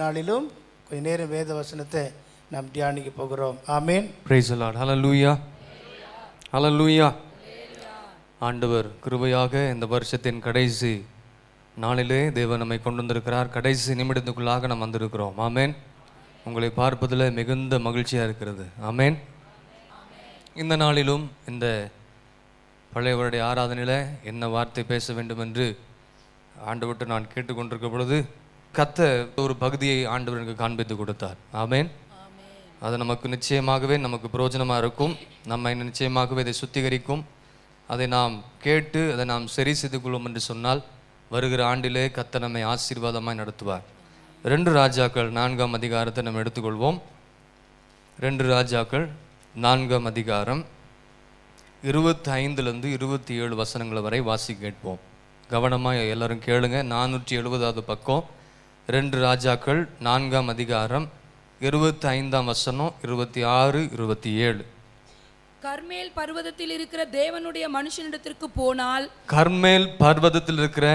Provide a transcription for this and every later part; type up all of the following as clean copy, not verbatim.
நாளிலும் கொஞ்ச நேரம் வேத வசனத்தை நாம் தியானிக்க போகிறோம். Amen. Praise the Lord. Hallelujah, hallelujah. ஆண்டவர் கிருபையாக இந்த வருஷத்தின் கடைசி நாளிலே தேவன் நம்மை கொண்டு வந்திருக்கிறார். கடைசி நிமிடத்துக்குள்ளாக நாம் வந்திருக்கிறோம். ஆமென். உங்களை பார்ப்பதில் மிகுந்த மகிழ்ச்சியாக இருக்கிறது. ஆமென். இந்த நாளிலும் இந்த பழையவருடைய ஆராதனையில் என்ன வார்த்தை பேச வேண்டும் என்று ஆண்டவர்கிட்ட நான் கேட்டுக்கொண்டிருக்க பொழுது கர்த்தர் ஒரு பகுதியை ஆண்டவர் எனக்கு காண்பித்து கொடுத்தார். ஆமென். அது நமக்கு நிச்சயமாகவே நமக்கு பிரயோஜனமாக இருக்கும். நம்ம நிச்சயமாகவே இதை சுத்திகரிக்கும். அதை நாம் கேட்டு அதை நாம் சரி செய்து கொள்வோம் என்று சொன்னால் வருகிற ஆண்டிலே கர்த்தர் நம்மை ஆசீர்வாதமாய் நடத்துவார். 2 ராஜாக்கள் 4ஆம் அதிகாரத்தை நம்ம எடுத்துக்கொள்வோம். 2 ராஜாக்கள் 4ஆம் அதிகாரம் 25லிருந்து 27 வசனங்கள் வரை வாசி கேட்போம். கவனமாக எல்லாரும் கேளுங்க. 470வது பக்கம் 2 ராஜாக்கள் 4ஆம் அதிகாரம் 25ஆம் வசனம் 26, 27. கர்மேல் பர்வதத்தில் இருக்கிற தேவனுடைய மனுஷனிடத்திற்கு போனால், கர்மேல் பர்வதத்தில் இருக்கிற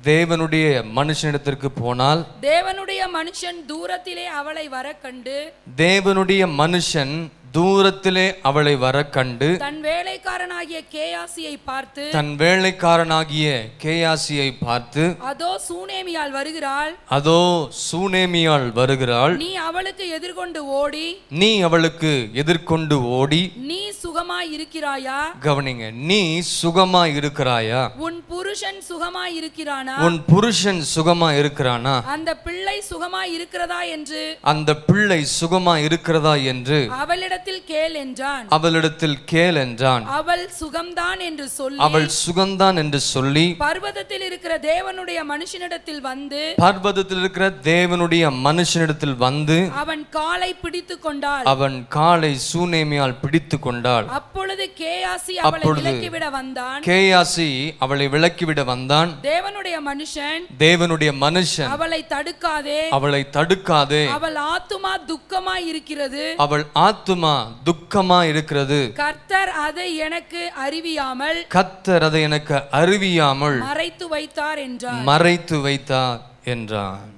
தேவனுடைய மனுஷனிடத்திற்கு போனால், தேவனுடைய மனுஷன் தூரத்திலே அவளை வர கண்டு, தேவனுடைய மனுஷன் தூரத்திலே அவளை வர கண்டு, தன் வேலைக்காரனாகிய கேயாசியை பார்த்து, தன் வேலைக்காரனாகிய கேயாசியை பார்த்து, அதோ சூனேமியாள் வருகிறாள், அதோ சூனேமியாள் வருகிறாள், நீ அவளுக்கு எதிர்கொண்டு ஓடி, நீ அவளுக்கு எதிர்கொண்டு ஓடி, நீ சுகமாய் இருக்கிறாயா? கவனிங்க, நீ சுகமாய் இருக்கிறாயா? உன் புருஷன் சுகமாய் இருக்கிறானா? உன் புருஷன் சுகமாய் இருக்கிறானா? அந்த பிள்ளை சுகமாய் இருக்கிறதா என்று, அந்த பிள்ளை சுகமாய் இருக்கிறதா என்று அவளிடத்தில் கேள் என்றான். அவளிடத்தில் கேள் என்றான். அவள் சுகம்தான் என்று சொல்லி, அவள் சுகம்தான் என்று சொல்லி பர்வதத்தில் இருக்கிற தேவனுடைய மனுஷனிடத்தில் வந்து, பர்வதத்தில் இருக்கிற தேவனுடைய மனுஷனிடத்தில் வந்து அவன் காலை பிடித்து கொண்டாள். அவன் காலை சூனேமியால் பிடித்து கொண்டாள். அப்பொழுது கேயாசி அவளை விலக்கிவிட வந்தான். கேயாசி அவளை விலக்கிவிட வந்தான். தேவனுடைய மனுஷன், தேவனுடைய மனுஷன், அவளை தடுக்காதே, அவளை தடுக்காதே, அவள் ஆத்துமா துக்கமாய் இருக்கிறது, அவள் ஆத்துமா துக்கமா இருக்கிறது, கர்த்தர் அதை எனக்கு அறிவியாமல், கர்த்தர் அதை எனக்கு அறிவியாமல் மறைத்து வைத்தார் என்றார். மறைத்து வைத்தார் என்றான்.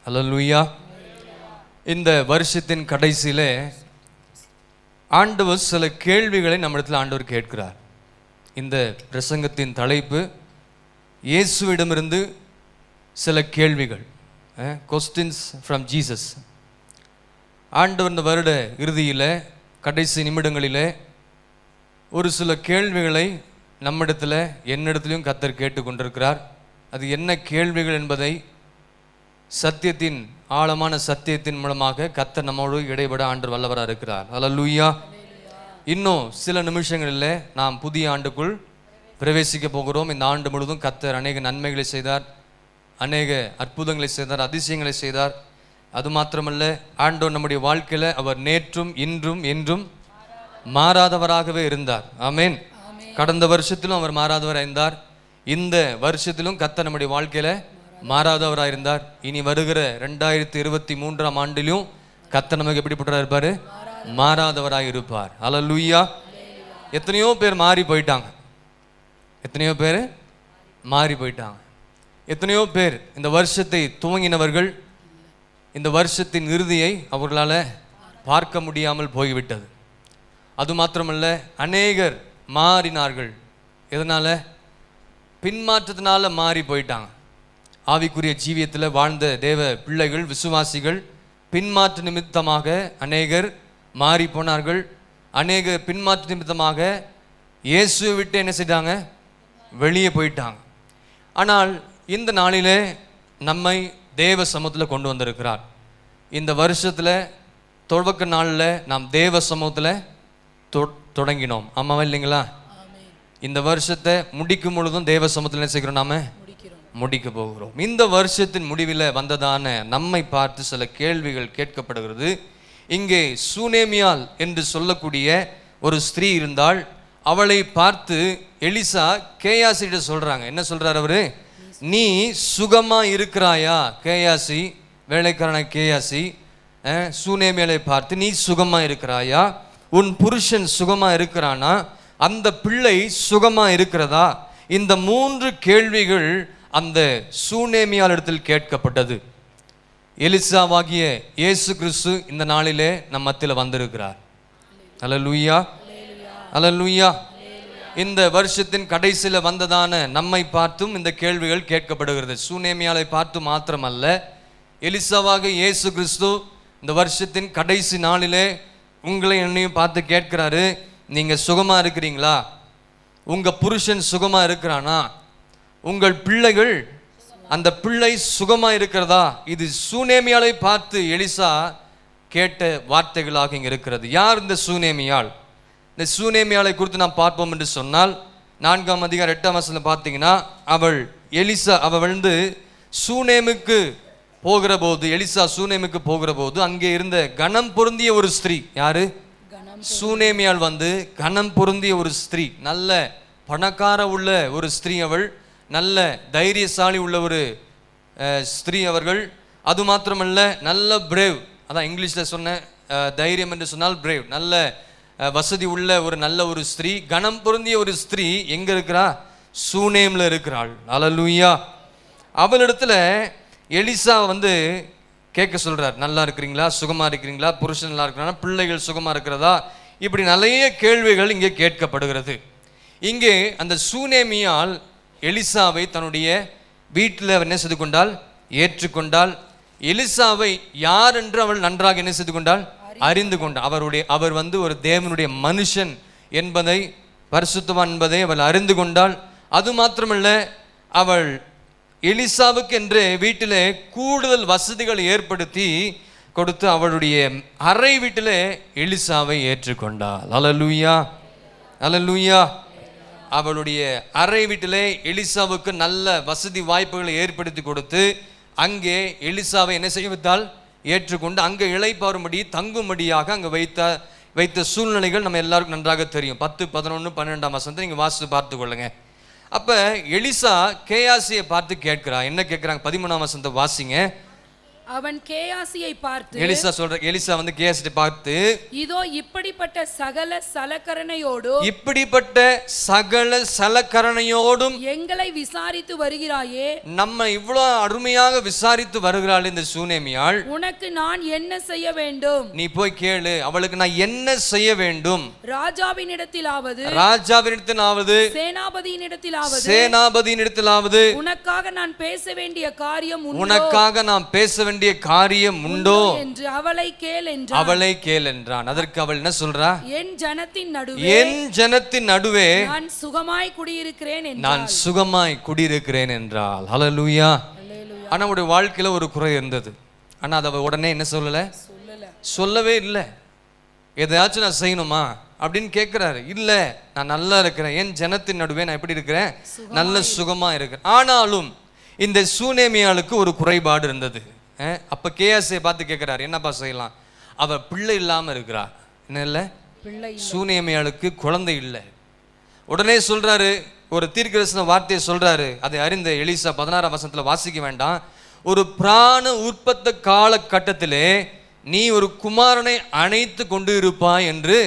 அல்லேலூயா. இந்த வருஷத்தின் கடைசியிலே ஆண்டவர் சில கேள்விகளை நம்மிடத்தில் ஆண்டவர் கேட்கிறார். இந்த பிரசங்கத்தின் தலைப்பு இயேசுவிடமிருந்து சில கேள்விகள், கொஸ்டின்ஸ் ஃப்ரம் ஜீசஸ். ஆண்டவர் இந்த வருட இறுதியில் கடைசி நிமிடங்களில் ஒரு சில கேள்விகளை நம்மிடத்தில் என்னிடத்திலையும் கர்த்தர் கேட்டு கொண்டிருக்கிறார். அது என்ன கேள்விகள் என்பதை சத்தியத்தின் ஆழமான சத்தியத்தின் மூலமாக கர்த்தர் நம்மோடு இடைபட ஆண்டவர் வல்லவராக இருக்கிறார். அல்லேலூயா. இன்னும் சில நிமிஷங்களில் நாம் புதிய ஆண்டுக்குள் பிரவேசிக்க போகிறோம். இந்த ஆண்டு முழுவதும் கர்த்தர் அநேக நன்மைகளை செய்தார், அநேக அற்புதங்களை செய்தார், அதிசயங்களை செய்தார். அது மாத்திரமல்ல, ஆண்டவர் நம்முடைய வாழ்க்கையில் அவர் நேற்றும் இன்றும் என்றும் மாறாதவராகவே இருந்தார். ஆமென். கடந்த வருஷத்திலும் அவர் மாறாதவராக இருந்தார். இந்த வருஷத்திலும் கர்த்தர் நம்முடைய வாழ்க்கையில் மாறாதவராக இருந்தார். இனி வருகிற 2023ஆம் ஆண்டிலும் கர்த்தர் நமக்கு எப்படிப்பட்டவராக இருப்பார்? மாறாதவராக இருப்பார். அல்லேலூயா. எத்தனையோ பேர் மாறி போயிட்டாங்க, எத்தனையோ பேர் மாறி போயிட்டாங்க. எத்தனையோ பேர் இந்த வருஷத்தை துவங்கினவர்கள் இந்த வருஷத்தின் இறுதியை அவர்களால் பார்க்க முடியாமல் போய்விட்டது. அது மாத்திரமல்ல, அநேகர் மாறினார்கள். எதனால்? பின்மாற்றத்தினால மாறி போயிட்டாங்க. ஆவிக்குரிய ஜீவியத்தில் வாழ்ந்த தேவ பிள்ளைகள், விசுவாசிகள் பின்மாற்ற நிமித்தமாக அநேகர் மாறி போனார்கள். அநேகர் பின்மாற்ற நிமித்தமாக இயேசுவை விட்டு என்ன செய்தாங்க? வெளியே போயிட்டாங்க. ஆனால் இந்த நாளிலே நம்மை தேவ சமூகத்தில் கொண்டு வந்திருக்கிறார். இந்த வருஷத்தில் துவக்க நாளில் நாம் தேவ சமூகத்தில் தொடங்கினோம். ஆமாவா இல்லைங்களா? இந்த வருஷத்தை முடிக்கும் பொழுதும் தேவ சமூகத்தில் என்ன செய்கிறோம்? நாம முடிக்க போகிறோம். இந்த வருஷத்தின் முடிவில் வந்ததான நம்மை பார்த்து சில கேள்விகள் கேட்கப்படுகிறது. இங்கே சூனேமியாள் என்று சொல்லக்கூடிய ஒரு ஸ்திரீ இருந்தால், அவளை பார்த்து எலிசா கேயாசிட்ட சொல்றாங்க. என்ன சொல்றார் அவரு? நீ சுகமா இருக்கிறாயா? கேயாசி, வேலைக்காரன கேயாசி சூனேமியாளை பார்த்து நீ சுகமா இருக்கிறாயா? உன் புருஷன் சுகமா இருக்கிறானா? அந்த பிள்ளை சுகமா இருக்கிறதா? இந்த 3 கேள்விகள் அந்த சூனேமியாள் இடத்தில் கேட்கப்பட்டது. எலிசாவாகிய இயேசு கிறிஸ்து இந்த நாளிலே நம் மத்தியில் வந்திருக்கிறார். அல்லேலூயா, அல்லேலூயா. இந்த வருஷத்தின் கடைசியில் வந்ததான நம்மை பார்த்தும் இந்த கேள்விகள் கேட்கப்படுகிறது. சூனேமியாளை பார்த்து மாத்திரமல்ல, எலிசாவாக இயேசு கிறிஸ்து இந்த வருஷத்தின் கடைசி நாளிலே உங்களை என்னையும் பார்த்து கேட்கிறாரு, நீங்க சுகமா இருக்கிறீங்களா? உங்க புருஷன் சுகமா இருக்கிறானா? உங்கள் பிள்ளைகள், அந்த பிள்ளை சுகமா இருக்கிறதா? இது சூனேமியாளை பார்த்து எலிசா கேட்ட வார்த்தைகளாக இங்க இருக்கிறது. யார் இந்த சூனேமியாள்? இந்த சூனேமியாளை குறித்து நாம் பார்ப்போம் என்று சொன்னால் 4ஆம் அதிகாரம் 8ஆம் வசனம் பார்த்தீங்கன்னா, அவள் வந்து சூனேமுக்கு போகிற போது, எலிசா சூனேமுக்கு போகிற போது அங்கே இருந்த கனம் பொருந்திய ஒரு ஸ்திரீ. யாரு? சூனேமியாள் வந்து கனம் பொருந்திய ஒரு ஸ்திரீ, நல்ல பணக்கார உள்ள ஒரு ஸ்திரீ. அவள் நல்ல தைரியசாலி உள்ள ஒரு ஸ்திரீ அவர்கள். அது மாத்திரமல்ல, நல்ல பிரேவ், அதான் இங்கிலீஷில் சொன்ன தைரியம் என்று சொன்னால் பிரேவ், நல்ல வசதி உள்ள ஒரு நல்ல ஒரு ஸ்திரீ, கனம் பொருந்திய ஒரு ஸ்திரீ. எங்க இருக்கிறா? சூனேம்ல இருக்கிறாள். அல்லேலூயா. அவளிடத்துல எலிசா வந்து கேட்க சொல்றார், நல்லா இருக்கிறீங்களா? சுகமா இருக்கிறீங்களா? புருஷன் நல்லா இருக்கிறானா? பிள்ளைகள் சுகமா இருக்கிறதா? இப்படி நிறைய கேள்விகள் இங்கே கேட்கப்படுகிறது. இங்கே அந்த சூனேமியால் எலிசாவை தன்னுடைய வீட்டில் என்ன செய்து கொண்டால்? ஏற்றுக்கொண்டால். எலிசாவை யார் என்று அவள் நன்றாக என்ன செய்து கொண்டால்? அறிந்து கொண்டாள். அவர் வந்து ஒரு தேவனுடைய மனுஷன் என்பதை, பரிசுத்தவான் என்பதை அவள் அறிந்து கொண்டாள். அது மாத்திரமல்ல, அவள் எலிசாவுக்கு என்று வீட்டிலே கூடுதல் வசதிகள் ஏற்படுத்தி கொடுத்து அவளுடைய அறை வீட்டிலே எலிசாவை ஏற்றுக்கொண்டாள். அல்லேலூயா, அல்லேலூயா. அவளுடைய அறை வீட்டிலே எலிசாவுக்கு நல்ல வசதி வாய்ப்புகளை ஏற்படுத்தி கொடுத்து அங்கே எலிசாவை என்ன செய்ய வைத்தால்? ஏற்றுக்கொண்டு அங்கே இளைப்பாறும்படி தங்கும்படியாக அங்கே வைத்த சூழ்நிலைகள் நம்ம எல்லாருக்கும் நன்றாக தெரியும். 10, 11, 12ஆம் வசனத்தை நீங்கள் வாசித்து பார்த்து கொள்ளுங்க. அப்ப எலிசா கேயாசியை பார்த்து கேட்கிறா. என்ன கேட்கிறாங்க? 13ஆம் வசனத்தை வாசிங்க. அவன் கேயாசியை பார்த்து, எலிசா வந்து கேயாசியை பார்த்து, இதோ இப்படிப்பட்ட சகல சலக்கரணையோடும் எங்களை விசாரித்து வருகிறாயே, நம்ம இவ்வளவு அருமையாக விசாரித்து வருகிறாள் இந்த சூனேமியாள், உனக்கு நான் என்ன செய்ய வேண்டும்? நீ போய் கேளு, அவளுக்கு நான் என்ன செய்ய வேண்டும்? ராஜாவினிடத்திலாவது சேனாபதியினிடத்திலாவது உனக்காக நான் பேச வேண்டிய காரியம் உண்டோ என்று அவளை கேள் என்றான். அதற்கு அவள் என்ன சொல்றா? என் ஜனத்தின் நடுவே நான் சுகமாய் குடியிருக்கிறேன் என்றாள். ஹல்லேலூயா. ஆனா அவளுடைய வாழ்க்கையில ஒரு குறை இருந்தது. ஆனா அதை உடனே என்ன சொல்லவே இல்லை. எதையாச்சும் நான் செய்யணுமா அப்படின்னு கேட்கிறாரு. இல்ல, நான் நல்லா இருக்கிறேன், என் ஜனத்தின் நடுவே நான் எப்படி இருக்கிறேன்? நல்ல சுகமா இருக்கிறேன். ஆனாலும் இந்த சூனேமியாளுக்கு ஒரு குறைபாடு இருந்தது. அப்ப கேயாசியை பார்த்து கேட்கிறாரு, என்னப்பா செய்யலாம்? அவ பிள்ளை இல்லாம இருக்கிறார். என்ன இல்லை? சூனேமியாளுக்கு குழந்தை இல்லை. உடனே சொல்றாரு, ஒரு தீர்க்கதரிசன வார்த்தையை சொல்றாரு. அதை அறிந்த எலிசா 16ஆம் வசனத்துல வாசிக்க வேண்டாம். ஒரு பிராண உற்பத்த காலகட்டத்திலே நீ ஒரு குமாரனை அணைத்து கொண்டு இருப்பாய் என்று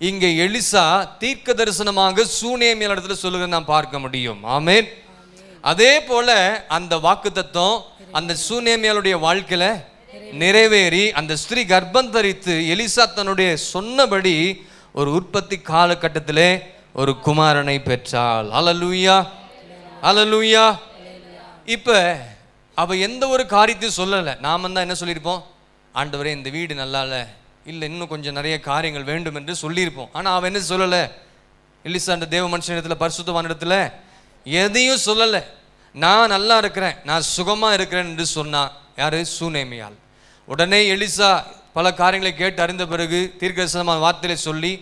இங்கே எலிசா தீர்க்க தரிசனமாக சூனேமியாள் இடத்துல சொல்லுகிறத நாம் பார்க்க முடியும். ஆமென். அதே போல அந்த வாக்குத்தத்தம் அந்த சூனேமியாளுடைய வாழ்க்கையில நிறைவேறி அந்த ஸ்திரீ கர்ப்பம் தரித்து எலிசா தன்னுடைய சொன்னபடி ஒரு உற்பத்தி காலகட்டத்திலே ஒரு குமாரனை பெற்றாள். அல்லேலூயா, அல்லேலூயா. இப்ப அவ எந்த ஒரு காரியத்தையும் சொல்லலை. நாம தான் என்ன சொல்லியிருப்போம்? ஆண்டவரே, இந்த வீடு நல்லா இல்லை, இன்னும் கொஞ்சம் நிறைய காரியங்கள் வேண்டும் என்று சொல்லியிருப்போம். ஆனா அவ என்ன சொல்லலை? எலிசா அந்த தேவ மனுஷன் இடத்துல, பரிசுத்தவான் இடத்துல எதையும் சொல்லலை. நான் நல்லா இருக்கிறேன், நான் சுகமா இருக்கிறேன் என்று சொன்னா. யாரு? சூனேமியாள். உடனே எலிசா பல காரியங்களை கேட்டு அறிந்த பிறகு தீர்க்கதரிசனமான வார்த்தையை சொல்லி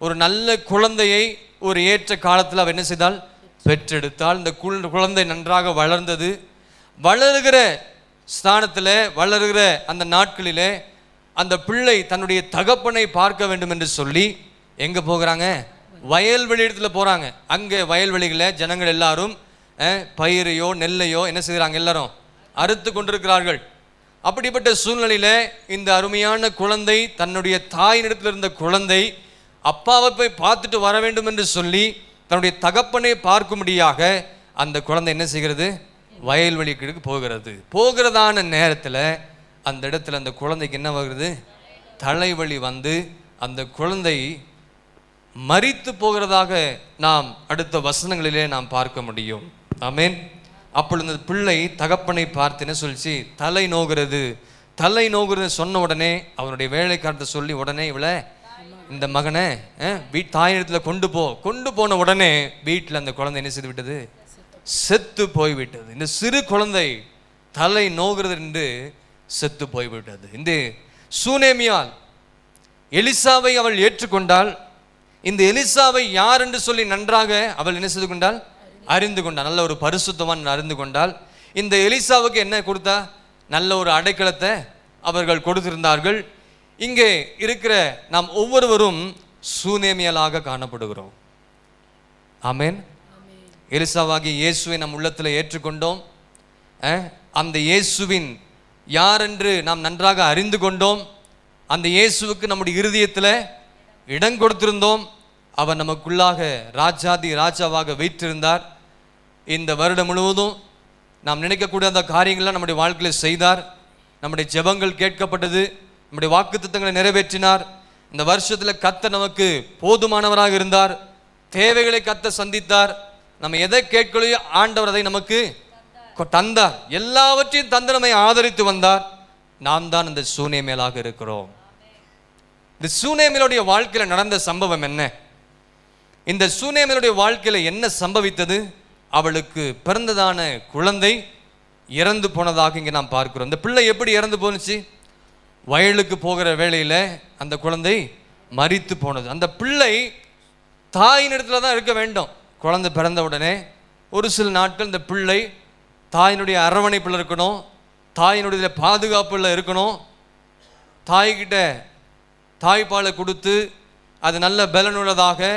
ஒரு நல்ல குழந்தையை ஒரு ஏற்ற காலத்தில் அவ என்ன செய்தால்? பெற்றெடுத்தால். இந்த குழந்தை நன்றாக வளர்ந்தது. வளருகிற ஸ்தானத்தில், வளருகிற அந்த நாட்களிலே அந்த பிள்ளை தன்னுடைய தகப்பனை பார்க்க வேண்டும் என்று சொல்லி எங்க போகிறாங்க? வயல்வெளி இடத்துல போறாங்க. அங்கே வயல்வெளிகளில் ஜனங்கள் எல்லாரும் பயிரையோ நெல்லையோ என்ன செய்கிறாங்க? எல்லாரும் அறுத்து கொண்டிருக்கிறார்கள். அப்படிப்பட்ட சூழ்நிலையில இந்த அருமையான குழந்தை, தன்னுடைய தாயினிடத்தில் இருந்த குழந்தை, அப்பாவை போய் பார்த்துட்டு வர வேண்டும் என்று சொல்லி தன்னுடைய தகப்பனை பார்க்கும்படியாக அந்த குழந்தை என்ன செய்கிறது? வயல்வெளிக்கு போகிறதான நேரத்தில் அந்த இடத்துல அந்த குழந்தைக்கு என்ன வருது? தலைவலி வந்து அந்த குழந்தை மரித்து போகிறதாக நாம் அடுத்த வசனங்களிலே நாம் பார்க்க முடியும். ஆமென். அப்பொழுது அந்த பிள்ளை தகப்பனை பார்த்து என்ன சொல்லிச்சு? தலை நோகிறது, தலை நோகிறது சொன்ன உடனே அவனுடைய வேலைக்காரத்தை சொல்லி உடனே இவளை இந்த மகனை தாயிடத்தில் கொண்டு போன உடனே வீட்டில் அந்த குழந்தை என்ன செய்து விட்டது? செத்து போய்விட்டது. இந்த சிறு குழந்தை தலை நோகிறது என்று செத்து போய்விட்டது. இந்த சூனேமியால் எலிசாவை அவள் ஏற்றுக்கொண்டாள். இந்த எலிசாவை யார் என்று சொல்லி நன்றாக அவள் என்ன செய்து கொண்டாள்? அறிந்து கொண்டாள். நல்ல ஒரு பரிசுத்தவான் அறிந்து கொண்டாள். இந்த எலிசாவுக்கு என்ன கொடுத்தா? நல்ல ஒரு அடைக்கலத்தை அவர்கள் கொடுத்திருந்தார்கள். இங்கே இருக்கிற நாம் ஒவ்வொருவரும் சூனேமியலாக காணப்படுகிறோம். ஆமென். எலிசாவாகிய இயேசுவை நம் உள்ளத்தில் ஏற்றுக்கொண்டோம். அந்த இயேசுவின் யார் என்று நாம் நன்றாக அறிந்து கொண்டோம். அந்த இயேசுவுக்கு நம்முடைய இருதயத்தில் இடம் கொடுத்திருந்தோம். அவர் நமக்குள்ளாக ராஜாதி ராஜாவாக வைத்திருந்தார். இந்த வருடம் முழுவதும் நாம் நினைக்கக்கூடிய அந்த காரியங்கள்லாம் நம்முடைய வாழ்க்கையில் செய்தார். நம்முடைய ஜெபங்கள் கேட்கப்பட்டது. நம்முடைய வாக்குத்தத்தங்களை நிறைவேற்றினார். இந்த வருஷத்தில் கர்த்தர் நமக்கு போதுமானவராக இருந்தார். தேவைகளை கர்த்தர் சந்தித்தார். நம்ம எதை கேட்கலையோ ஆண்டவர் அதை நமக்கு தந்தார். எல்லாவற்றையும் தந்து நம்மை ஆதரித்து வந்தார். நாம் தான் இந்த சூனேமியலாக இருக்கிறோம். இந்த சூனேமியலுடைய வாழ்க்கையில் நடந்த சம்பவம் என்ன? இந்த சூனேமியலுடைய வாழ்க்கையில் என்ன சம்பவித்தது? அவளுக்கு பிறந்ததான குழந்தை இறந்து போனதாக இங்கே நாம் பார்க்கிறோம். இந்த பிள்ளை எப்படி இறந்து போனுச்சு? வயலுக்கு போகிற வேளையில் அந்த குழந்தை மரித்து போனது. அந்த பிள்ளை தாயின் இடத்துல தான் இருக்க வேண்டும். குழந்தை பிறந்த உடனே ஒரு சில நாட்கள் இந்த பிள்ளை தாயினுடைய அரவணைப்பில் இருக்கணும், தாயினுடைய பாதுகாப்பில் இருக்கணும். தாய்கிட்ட தாய்ப்பாலை கொடுத்து அது நல்ல பலனுள்ளதாக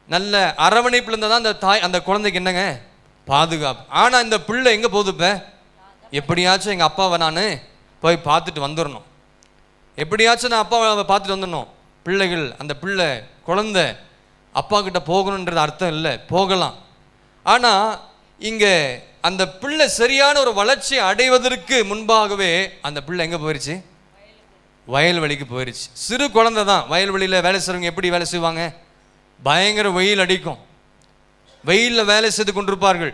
நல்ல அரவணைப்பில் இருந்தால் தான் அந்த குழந்தைக்கு என்னங்க பாதுகாப்பு. ஆனால் இந்த பிள்ளை எங்கே போகுதுப்ப? எப்படியாச்சும் எங்கள் அப்பாவை நான் போய் பார்த்துட்டு வந்துடணும், எப்படியாச்சும் நான் அப்பாவை பார்த்துட்டு வந்துடணும். பிள்ளைகள் அந்த பிள்ளை குழந்தை அப்பா கிட்ட போகணுன்றது அர்த்தம் இல்லை, போகலாம். ஆனால் இங்கே அந்த பிள்ளை சரியான ஒரு வளர்ச்சி அடைவதற்கு முன்பாகவே அந்த பிள்ளை எங்கே போயிடுச்சு? வயல்வெளிக்கு போயிடுச்சு. சிறு குழந்தை தான். வயல்வெளியில் வேலை செய்கிறவங்க எப்படி வேலை செய்வாங்க? பயங்கர வெயில் அடிக்கும், வெயிலில் வேலை செய்து கொண்டிருப்பார்கள்.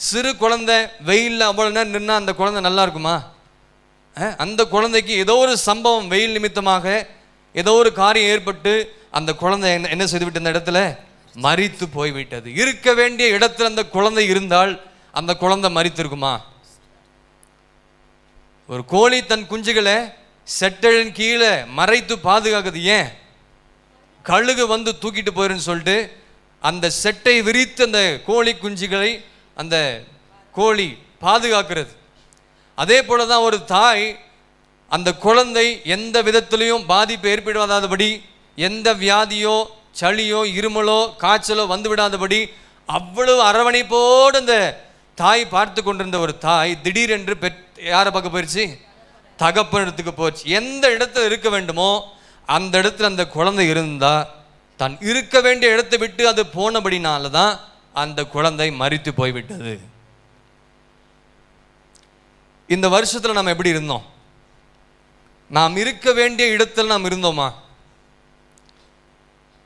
சிறு குழந்தை வெயிலில் அவ்வளோ நேரம் நின்னா அந்த குழந்தை நல்லா இருக்குமா? அந்த குழந்தைக்கு ஏதோ ஒரு சம்பவம், வெயில் நிமித்தமாக ஏதோ ஒரு காரியம் ஏற்பட்டு அந்த குழந்தை என்ன செய்துவிட்டு அந்த இடத்துல மரித்து போய்விட்டது. இருக்க வேண்டிய இடத்துல அந்த குழந்தை இருந்தால் அந்த குழந்தை மரித்திருக்குமா? ஒரு கோழி தன் குஞ்சுகளை செட்டலின் கீழே மறைத்து பாதுகாக்குது. ஏன்? கழுகு வந்து தூக்கிட்டு போயிருன்னு சொல்லிட்டு அந்த செட்டை விரித்து அந்த கோழி குஞ்சுகளை அந்த கோழி பாதுகாக்கிறது. அதே போல தான் ஒரு தாய் அந்த குழந்தை எந்த விதத்திலையும் பாதிப்பு ஏற்படாதபடி, எந்த வியாதியோ சளியோ இருமலோ காய்ச்சலோ வந்து விடாதபடி அவ்வளவு அரவணைப்போடு அந்த தாய் பார்த்து கொண்டிருந்த ஒரு தாய் திடீரென்று யாரை பார்க்க போயிடுச்சு? தகப்பன் இடத்துக்கு போச்சு. எந்த இடத்துல இருக்க வேண்டுமோ அந்த இடத்துல அந்த குழந்தை இருந்தா தான் இருக்க வேண்டிய இடத்தை விட்டு அது போனபடினால தான் அந்த குழந்தை மரித்து போய்விட்டது. இந்த வருஷத்துல நாம் எப்படி இருந்தோம்? நாம் இருக்க வேண்டிய இடத்துல நாம் இருந்தோமா?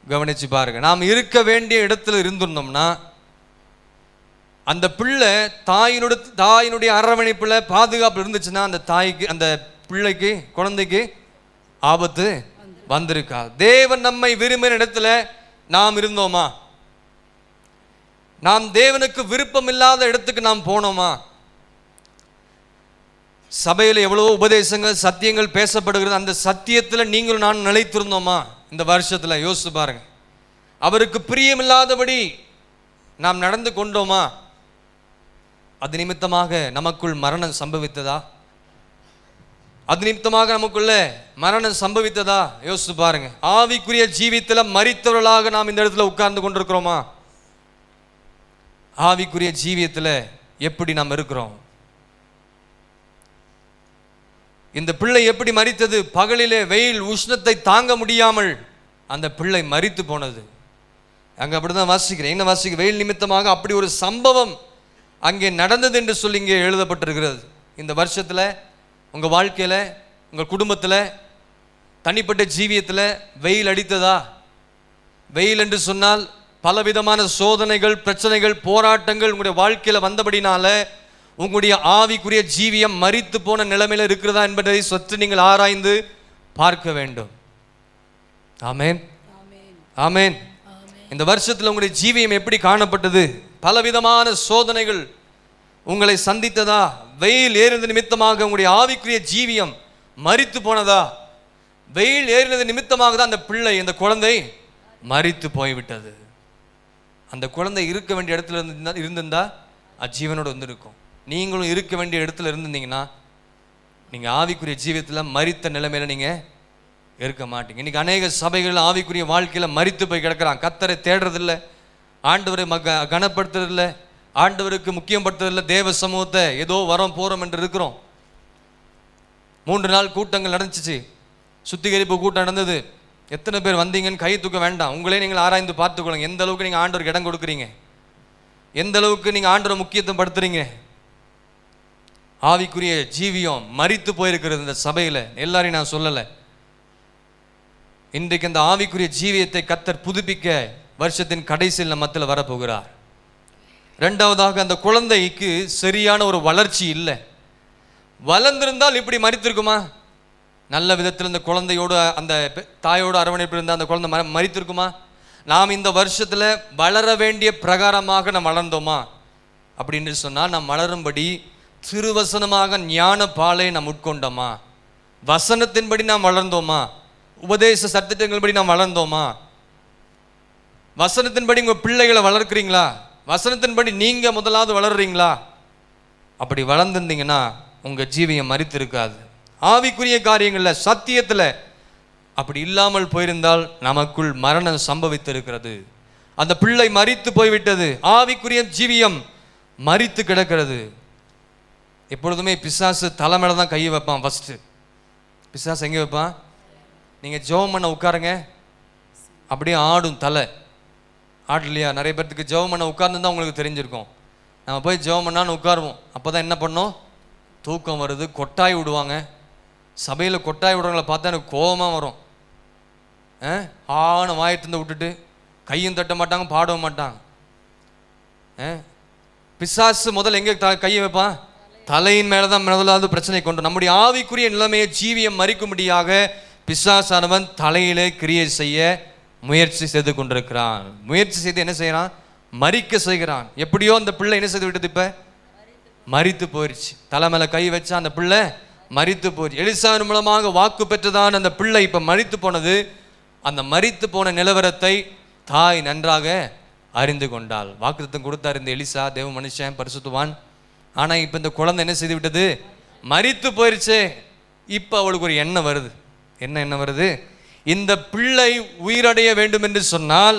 கவனிச்சு பாருங்க. நாம் இருக்க வேண்டிய இடத்துல இருந்திருந்தோம்னா அந்த பிள்ளை தாயினுடைய அரவணைப்புல பாதுகாப்பு இருந்துச்சுன்னா அந்த தாய்க்கு அந்த பிள்ளைக்கு குழந்தைக்கு ஆபத்து வந்திருக்கா? தேவன் நம்மை விரும்பின இடத்துல நாம் இருந்தோமா? நாம் தேவனுக்கு விருப்பம் இல்லாத இடத்துக்கு நாம் போனோமா? சபையில் எவ்வளவோ உபதேசங்கள் சத்தியங்கள் பேசப்படுகிறது. அந்த சத்தியத்தில் நீங்களும் நான் நிலைத்திருந்தோமா? இந்த வருஷத்தில் யோசிச்சு பாருங்க. அவருக்கு பிரியமில்லாதபடி நாம் நடந்து கொண்டோமா? அது நிமித்தமாக நமக்குள் மரணம் சம்பவித்ததா? அது நிமித்தமாக நமக்குள்ள மரணம் சம்பவித்ததா? யோசிச்சு பாருங்க. ஆவிக்குரிய ஜீவியத்தில் மரித்தவர்களாக நாம் இந்த இடத்துல உட்கார்ந்து கொண்டிருக்கிறோமா? ஆவிக்குரிய ஜீவியத்தில் எப்படி நாம் இருக்கிறோம்? இந்த பிள்ளை எப்படி மரித்தது? பகலிலே வெயில் உஷ்ணத்தை தாங்க முடியாமல் அந்த பிள்ளை மரித்து போனது. அங்கே அப்படிதான் வாசிக்கிறேன். என்ன வாசிக்க? வெயில் நிமித்தமாக அப்படி ஒரு சம்பவம் அங்கே நடந்தது என்று சொல்லி இங்கே எழுதப்பட்டிருக்கிறது. இந்த வருஷத்தில் உங்கள் வாழ்க்கையில், உங்கள் குடும்பத்தில், தனிப்பட்ட ஜீவியத்தில் வெயில் அடித்ததா? வெயில் என்று சொன்னால் பலவிதமான சோதனைகள், பிரச்சனைகள், போராட்டங்கள் உங்களுடைய வாழ்க்கையில் வந்தபடினால உங்களுடைய ஆவிக்குரிய ஜீவியம் மரித்து போன நிலைமையில் இருக்கிறதா என்பதை சற்று நீங்கள் ஆராய்ந்து பார்க்க வேண்டும். ஆமேன், ஆமேன். இந்த வருஷத்தில் உங்களுடைய ஜீவியம் எப்படி காணப்பட்டது? பலவிதமான சோதனைகள் உங்களை சந்தித்ததா? வெயில் ஏறினது நிமித்தமாக உங்களுடைய ஆவிக்குரிய ஜீவியம் மரித்து போனதா? வெயில் ஏறினது நிமித்தமாக தான் அந்த பிள்ளை, அந்த குழந்தை மரித்து போய்விட்டது. அந்த குழந்தை இருக்க வேண்டிய இடத்துல இருந்திருந்தா அஜீவனோடு வந்திருக்கும். நீங்களும் இருக்க வேண்டிய இடத்துல இருந்திருந்தீங்கன்னா நீங்கள் ஆவிக்குரிய ஜீவியத்தில் மரித்த நிலைமையில நீங்கள் இருக்க மாட்டீங்க. இன்னைக்கு அநேக சபைகள் ஆவிக்குரிய வாழ்க்கையில் மரித்து போய் கிடக்கிறான். கர்த்தரை தேடுறதில்லை, ஆண்டவரை கனப்படுத்துறதில்லை, ஆண்டவருக்கு முக்கியப்படுத்துறதில்லை, தேவ சமூகத்தை ஏதோ வரோம் போகிறோம் என்று இருக்கிறோம். 3 நாள் கூட்டங்கள் நடந்துச்சு, சுத்திகரிப்பு கூட்டம் நடந்தது. எத்தனை பேர் வந்தீங்கன்னு கை தூக்க வேண்டாம். உங்களே நீங்கள் ஆராய்ந்து பார்த்துக்கொள்ளுங்க. எந்த அளவுக்கு நீங்கள் ஆண்டவருக்கு இடம் கொடுக்குறீங்க, எந்த அளவுக்கு நீங்கள் ஆண்டவரை முக்கியத்துவம் படுத்துறீங்க. ஆவிக்குரிய ஜீவியம் மரித்து போயிருக்கிறது இந்த சபையில். எல்லாரையும் நான் சொல்லலை. இன்றைக்கு அந்த ஆவிக்குரிய ஜீவியத்தை கர்த்தர் புதுப்பிக்க வருஷத்தின் கடைசியில் நம்ம மத்தியில் வரப்போகிறார். 2வதாக, அந்த குழந்தைக்கு சரியான ஒரு வளர்ச்சி இல்லை. வளர்ந்திருந்தால் இப்படி மரித்திருக்குமா? நல்ல விதத்தில் இந்த குழந்தையோடு, அந்த தாயோடு அரவணைப்பு இருந்தால் அந்த குழந்தை மரித்திருக்குமா? நாம் இந்த வருஷத்தில் வளர வேண்டிய பிரகாரமாக நாம் வளர்ந்தோமா? அப்படின்னு சொன்னால் நாம் வளரும்படி திருவசனமாக ஞான பாலை நாம் உட்கொண்டோமா? வசனத்தின்படி நாம் வளர்ந்தோமா? உபதேச சட்டத்தின்படி நாம் வளர்ந்தோமா? வசனத்தின்படி உங்கள் பிள்ளைகளை வளர்க்குறீங்களா? வசனத்தின்படி நீங்கள் முதலாவது வளர்றீங்களா? அப்படி வளர்ந்துருந்தீங்கன்னா உங்கள் ஜீவியம் மரித்திருக்காது. ஆவிக்குரிய காரியங்களில், சத்தியத்தில் அப்படி இல்லாமல் போயிருந்தால் நமக்குள் மரணம் சம்பவித்திருக்கிறது. அந்த பிள்ளை மரித்து போய்விட்டது. ஆவிக்குரிய ஜீவியம் மரித்து கிடக்கிறது. எப்பொழுதுமே பிசாசு தலை மேலே தான் கையை வைப்பான். ஃபஸ்ட்டு பிசாசு எங்கே வைப்பான்? நீங்கள் ஜெபம் பண்ண உட்காருங்க, அப்படியே ஆடும் தலை. ஆடலையா? நிறைய பேர்த்துக்கு ஜெபம் பண்ண உட்கார்ந்து உங்களுக்கு தெரிஞ்சிருக்கும். நம்ம போய் ஜெபம் பண்ணான்னு உட்காருவோம். அப்போ தான் என்ன பண்ணோம்? தூக்கம் வருது, கொட்டாய் விடுவாங்க. சபையில் கொட்டாய் விடுறவங்களை பார்த்தா எனக்கு கோபமாக வரும். ஆன வாயத்திருந்து விட்டுட்டு கையும் தட்ட மாட்டாங்க, பாடவும் மாட்டாங்க. பிசாசு முதல்ல எங்கே கையை வைப்பான்? தலையின் மேலே தான் முதலாவது பிரச்சனை கொண்டு. நம்முடைய ஆவிக்குரிய நிலைமையை ஜீவியம் மறிக்கும்படியாக பிசாசானவன் தலையிலே கிரியை செய்ய முயற்சி செய்து கொண்டிருக்கிறான். முயற்சி செய்து என்ன செய்யறான்? மறிக்க செய்கிறான். எப்படியோ அந்த பிள்ளை என்ன செய்து விட்டது? இப்ப மரித்து போயிடுச்சு. தலை மேல கை வச்சா அந்த பிள்ளை மரித்து போயிடுச்சு. எலிசாவின் மூலமாக வாக்கு பெற்றதான் அந்த பிள்ளை இப்ப மரித்து போனது. அந்த மரித்து போன நிலவரத்தை தாய் நன்றாக அறிந்து கொண்டாள். வாக்குத்தத்தம் கொடுத்தார் இந்த எலிசா, தேவ மனுஷன், பரிசுத்தவான். ஆனா இப்ப இந்த குழந்தை என்ன செய்து விட்டது? மரித்து போயிருச்சு. இப்ப அவளுக்கு ஒரு எண்ணம் வருது. என்ன எண்ணம் வருது? இந்த பிள்ளை உயிரடைய வேண்டும் என்று சொன்னால்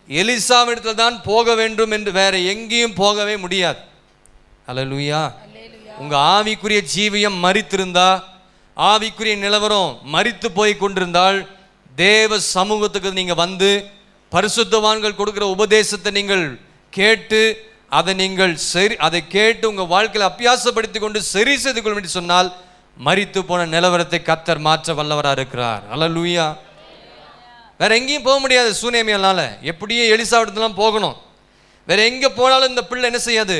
எலிசாவிடத்தில் தான் போக வேண்டும் என்று, வேற எங்கேயும் போகவே முடியாது. அல்லேலூயா. உங்க ஆவிக்குரிய ஜீவியம் மரித்திருந்தா, ஆவிக்குரிய நிலவரம் மரித்து போய் கொண்டிருந்தால், தேவ சமூகத்துக்கு நீங்க வந்து பரிசுத்தவான்கள் கொடுக்கிற உபதேசத்தை நீங்கள் கேட்டு அதை கேட்டு உங்க வாழ்க்கையில் அபியாசப்படுத்தி கொண்டு சரி செய்து கொள்ளும் என்று சொன்னால் மரித்து போன நிலவரத்தை கர்த்தர் மாற்ற வல்லவராக இருக்கிறார். அல்லேலூயா. வேற எங்கேயும் போக முடியாது சூனேமியால. எப்படியே எலிசாவிடத்துலாம் போகணும். வேற எங்க போனாலும் இந்த பிள்ளை என்ன செய்யாது?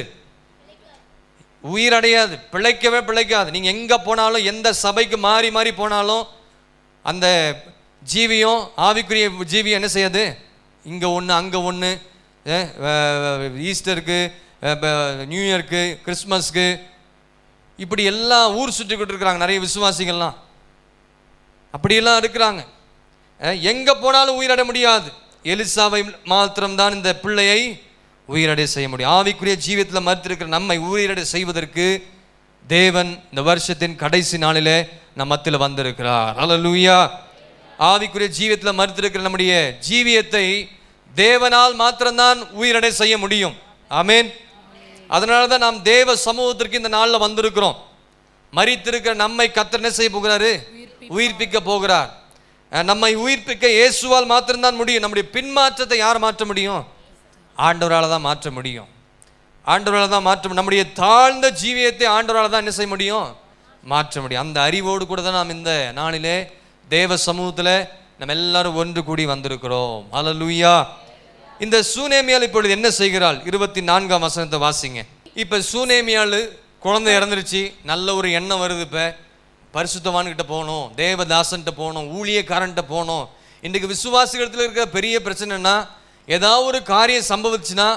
உயிரடையாது, பிழைக்காது. நீங்க எங்க போனாலும், எந்த சபைக்கு மாறி மாறி போனாலும் அந்த ஜீவியம், ஆவிக்குரிய ஜீவியம் என்ன செய்யாது? இங்க ஒன்று, அங்க ஒன்று. ஈஸ்டருக்கு, நியூ இயருக்கு, கிறிஸ்மஸ்க்கு, இப்படி எல்லாம் ஊர் சுற்றிக்கிட்டு இருக்கிறாங்க நிறைய விசுவாசிகள்லாம். அப்படியெல்லாம் இருக்கிறாங்க. எங்க போனாலும் உயிரடைய முடியாது. எலிசாவை மாத்திரம்தான் இந்த பிள்ளையை உயிரடைய செய்ய முடியும். ஆவிக்குரிய ஜீவியத்தில் மறுத்திருக்கிற நம்மை உயிரடை செய்வதற்கு தேவன் இந்த வருஷத்தின் கடைசி நாளிலே நம் மத்தியில் வந்திருக்கிறார். அல்லேலூயா. ஆவிக்குரிய ஜீவியத்தில் மறுத்திருக்கிற நம்முடைய ஜீவியத்தை தேவனால் மாத்திரம்தான் உயிரடை செய்ய முடியும். ஆமேன். அதனால தான் நாம் தேவ சமூகத்திற்கு இந்த நாளில் வந்திருக்கிறோம். மரித்திருக்கிற நம்மை கர்த்தர் என்ன செய்ய போகிறாரு? உயிர்ப்பிக்க போகிறார். நம்மை உயிர்ப்பிக்க இயேசுவால் மாத்திரம்தான் முடியும். நம்முடைய பின்மாற்றத்தை யார் மாற்ற முடியும்? ஆண்டவரால் தான் மாற்ற முடியும். ஆண்டவரால் தான் மாற்ற. நம்முடைய தாழ்ந்த ஜீவியத்தை ஆண்டவரால் தான் என்ன செய்ய முடியும்? மாற்ற முடியும். அந்த அறிவோடு கூட தான் நாம் இந்த நாளிலே தேவ சமூகத்தில் நம்ம எல்லாரும் ஒன்று கூடி வந்திருக்கிறோம். ஹல்லேலூயா. இந்த சூனேமியாள் இப்பொழுது என்ன செய்கிறாள்? 24ஆம் வசனத்தை வாசிங்க. இப்போ சூனேமியாள் குழந்தை இறந்துருச்சு, நல்ல ஒரு எண்ணம் வருது. இப்போ பரிசுத்தவான்கிட்ட போகணும், தேவதாசன்கிட்ட போகணும், ஊழியக்காரன்கிட்ட போகணும். இன்றைக்கு விசுவாசிகளிடத்தில் இருக்கிற பெரிய பிரச்சனைனா, ஏதாவது ஒரு காரியம் சம்பவிச்சுன்னா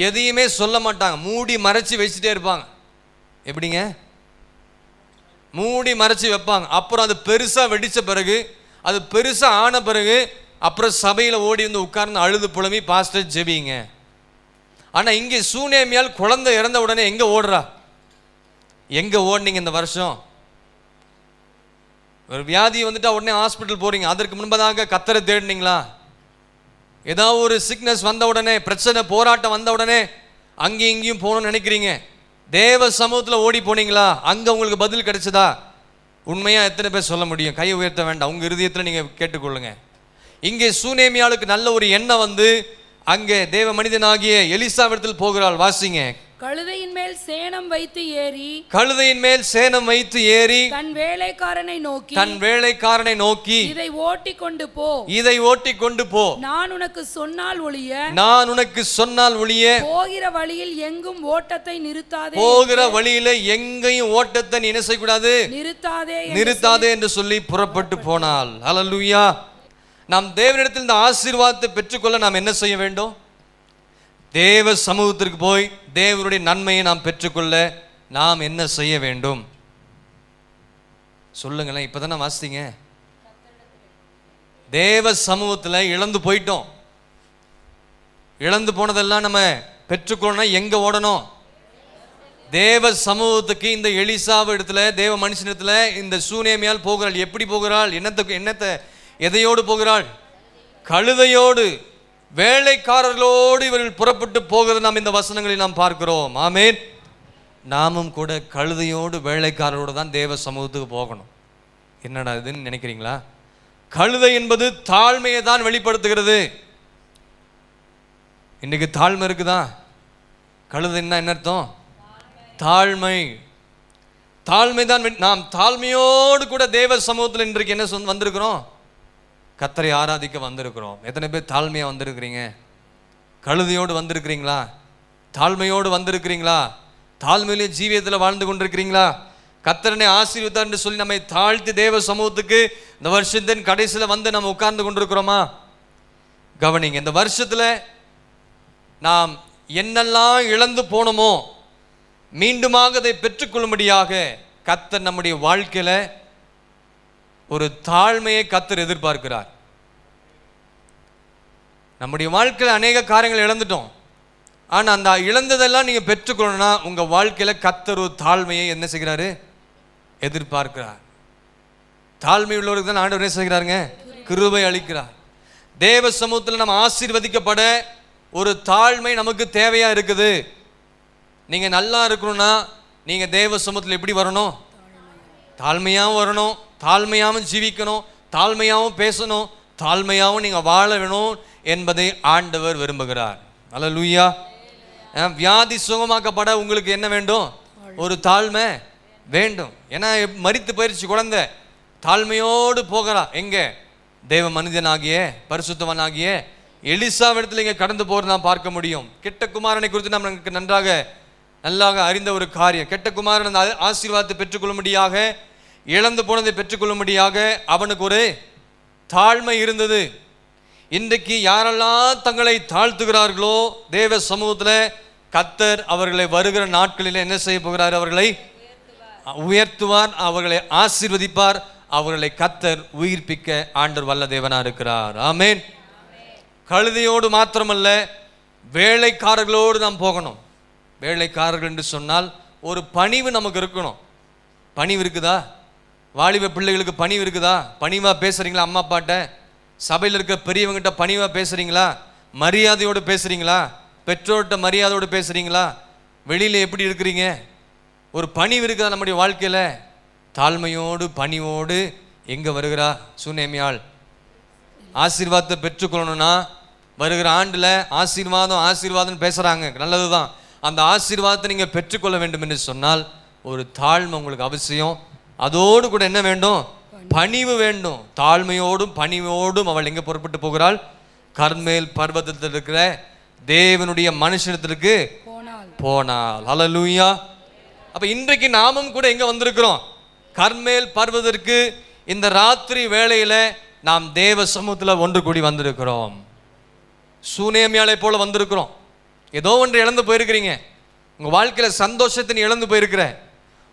எதையுமே சொல்ல மாட்டாங்க, மூடி மறைச்சி வச்சுட்டே இருப்பாங்க. எப்படிங்க? மூடி மறைச்சி வைப்பாங்க. அப்புறம் அது பெருசாக வெடித்த பிறகு, அது பெருசாக ஆன பிறகு, அப்புறம் சபையில் ஓடி வந்து உட்கார்ந்து அழுது புலம்பி பாஸ்டர் ஜெபிங்க. ஆனால் இங்கே சூனேமியால் குழந்தை இறந்த உடனே எங்கே ஓடுறா? எங்கே ஓடுனீங்க இந்த வருஷம்? ஒரு வியாதி வந்துட்டா உடனே ஹாஸ்பிட்டல் போகிறீங்க. அதற்கு முன்பதாக கர்த்தரை தேடினீங்களா? ஏதாவது ஒரு சிக்னஸ் வந்த உடனே, பிரச்சனை போராட்டம் வந்த உடனே அங்கேயும் இங்கேயும் போகணும்னு நினைக்கிறீங்க. தேவ சமூகத்தில் ஓடி போனீங்களா? அங்கே உங்களுக்கு பதில் கிடைச்சதா? உண்மையாக எத்தனை பேர் சொல்ல முடியும்? கையை உயர்த்த வேண்டாம், உங்கள் இருதயத்தில் நீங்கள் கேட்டுக்கொள்ளுங்க. இங்கே சூனேமியாளுக்கு நல்ல ஒரு எண்ணம் வந்து அங்கே தேவ மனிதனாகிய எலிசாவிடத்தில் போகிறாள். வாசிங்க. கழுதையின் மேல் சேணம் வைத்து ஏறி, கழுதையின் மேல் சேணம் வைத்து ஏறி தன் வேலைக்காரனை நோக்கி இதை ஓட்டி கொண்டு போ, இதை ஓட்டி கொண்டு போ, நான் உனக்கு சொன்னால் ஒழிய போகிற வழியில் எங்கும் ஓட்டத்தை நிறுத்தாதே, போகிற வழியில எங்கேயும் ஓட்டத்தை நீ என்ன செய்யக்கூடாது, நிறுத்தாதே என்று சொல்லி புறப்பட்டு போனாள். ஹல்லேலூயா. நாம் தேவனிடத்தில் இந்த ஆசீர்வாதத்தை பெற்றுக்கொள்ள நாம் என்ன செய்ய வேண்டும்? தேவ சமூகத்திற்கு போய் தேவனுடைய நன்மையை நாம் பெற்றுக்கொள்ள நாம் என்ன செய்ய வேண்டும்? சொல்லுங்களேன். இப்பதானே வாசித்தீங்க. தேவ சமூகத்தில் இழந்து போயிட்டோம். இழந்து போனதெல்லாம் நம்ம பெற்றுக்கொள்ளணும். எங்க ஓடணும்? தேவ சமூகத்துக்கு. இந்த எலிசாவு இடத்துல, தேவ மனுஷனிடத்துல இந்த சூனேமியால் போகிறாள். எப்படி போகிறாள்? என்னத்தை எதையோடு போகிறாள்? கழுதையோடு, வேலைக்காரர்களோடு இவர்கள் புறப்பட்டு போகிறது நாம் இந்த வசனங்களில் நாம் பார்க்கிறோம். ஆமென். நாமும் கூட கழுதையோடு வேலைக்காரரோடு தான் தேவ சமூகத்துக்கு போகணும். என்னடா இதுன்னு நினைக்கிறீங்களா? கழுதை என்பது தாழ்மையை தான் வெளிப்படுத்துகிறது. இன்னைக்கு தாழ்மை இருக்குதா? கழுதைன்னா என்ன அர்த்தம்? தாழ்மை. தாழ்மை தான். நாம் தாழ்மையோடு கூட தேவ சமூகத்தில் இன்றைக்கு என்ன வந்திருக்கிறோம்? கர்த்தரை ஆராதிக்க வந்திருக்கிறோம். எத்தனை பேர் தாழ்மையாக வந்திருக்கிறீங்க? கழுதையோடு வந்திருக்கிறீங்களா? தாழ்மையோடு வந்திருக்கிறீங்களா? தாழ்மையிலே ஜீவியத்தில் வாழ்ந்து கொண்டிருக்கிறீங்களா? கர்த்தரனை ஆசீர்வதித்தார் என்று சொல்லி நம்மை தாழ்த்தி தேவ சமூகத்துக்கு இந்த வருஷத்தின் கடைசியில் வந்து நம்ம உட்கார்ந்து கொண்டிருக்கிறோமா? கவனிங்க. இந்த வருஷத்தில் நாம் என்னெல்லாம் இழந்து போனோமோ மீண்டுமாக அதை பெற்றுக்கொள்ளும்படியாக கர்த்தர் நம்முடைய வாழ்க்கையில் ஒரு தாழ்மையை கர்த்தர் எதிர்பார்க்கிறார். நம்முடைய வாழ்க்கையில் அநேக காரியங்கள் இழந்துட்டோம். ஆனால் அந்த இழந்ததெல்லாம் நீங்கள் பெற்றுக்கொள்ளணும்னா உங்கள் வாழ்க்கையில் கர்த்தர் ஒரு தாழ்மையை என்ன செய்கிறாரு? எதிர்பார்க்கிறார். தாழ்மை உள்ளவருக்கு தான் ஆண்டவர் என்ன செய்கிறாருங்க? கிருபை அளிக்கிறார். தேவ சமூகத்தில் நம்ம ஆசீர்வதிக்கப்பட ஒரு தாழ்மை நமக்கு தேவையாக இருக்குது. நீங்கள் நல்லா இருக்கணும்னா நீங்கள் தேவ சமூகத்தில் எப்படி வரணும்? தாழ்மையாகவும் வரணும், தாழ்மையாகவும் ஜீவிக்கணும், தாழ்மையாகவும் பேசணும், தாழ்மையாகவும் நீங்கள் வாழ வேணும் என்பதை ஆண்டவர் விரும்புகிறார். ஹல்லேலூயா. வியாதி சுகமாக்கப்பட உங்களுக்கு என்ன வேண்டும்? ஒரு தாழ்மை வேண்டும். ஏன்னா மரித்து போயிடுச்சு குழந்தை, தாழ்மையோடு போகிறா. எங்கே? தேவ மனிதனாகிய பரிசுத்தவனாகிய எலிசாவிடத்தில் இங்கே கடந்து போகிறது நாம் பார்க்க முடியும். கெட்ட குமாரனை குறித்து நமக்கு நல்லாக அறிந்த ஒரு காரியம். கெட்ட குமாரன் அந்த ஆசீர்வாதத்தை பெற்றுக்கொள்ளும்படியாக, இழந்து போனதை பெற்றுக்கொள்ளும்படியாக அவனுக்கு ஒரு தாழ்மை இருந்தது. இன்றைக்கு யாரெல்லாம் தங்களை தாழ்த்துகிறார்களோ தேவ சமூகத்தில் கர்த்தர் அவர்களை வருகிற நாட்களில் என்ன செய்ய போகிறார்? அவர்களை உயர்த்துவார், அவர்களை ஆசீர்வதிப்பார், அவர்களை கர்த்தர் உயிர்ப்பிக்க ஆண்டவர் வல்ல தேவனா இருக்கிறார். ஆமென். கழுதையோடு மாத்திரமல்ல, வேலைக்காரர்களோடு நாம் போகணும். வேலைக்காரர்கள் என்று சொன்னால் ஒரு பணிவு நமக்கு இருக்கணும். பணிவு இருக்குதா? வாலிப பிள்ளைகளுக்கு பணிவு இருக்குதா? பணிவாக பேசுகிறீங்களா? அம்மா அப்பாட்ட, சபையில் இருக்க பெரியவங்கிட்ட பணிவாக பேசுகிறீங்களா? மரியாதையோடு பேசுகிறீங்களா? பெற்றோர்கிட்ட மரியாதையோடு பேசுகிறீங்களா? வெளியில் எப்படி இருக்கிறீங்க? ஒரு பணிவு இருக்குதா நம்முடைய வாழ்க்கையில்? தாழ்மையோடு பணிவோடு எங்கே வருகிறா சூனேமியாள்? ஆசீர்வாதத்தை பெற்றுக்கொள்ளணும்னா வருகிற ஆண்டில் ஆசீர்வாதம் பேசுகிறாங்க, நல்லது தான். அந்த ஆசீர்வாதத்தை நீங்கள் பெற்றுக்கொள்ள வேண்டும் என்று சொன்னால் ஒரு தாழ்மை உங்களுக்கு அவசியம். அதோடு கூட என்ன வேண்டும்? பணிவு வேண்டும். தாழ்மையோடும் பணிவோடும் அவள் எங்க புறப்பட்டு போகிறாள்? கர்மேல் பர்வதத்தில் இருக்கிற தேவனுடைய மனுஷனத்திற்கு போனாள். ஹல்லேலூயா. அப்ப இன்றைக்கு நாமும் கூட எங்க வந்திருக்கிறோம்? கர்மேல் பர்வதற்கு. இந்த ராத்திரி வேளையில நாம் தேவ சமூகத்தில் ஒன்று கூடி வந்திருக்கிறோம். சூனேமியாளை போல வந்திருக்கிறோம். ஏதோ ஒன்று இழந்து போயிருக்கிறீங்க. உங்க வாழ்க்கையில சந்தோஷத்தை இழந்து போயிருக்கிற,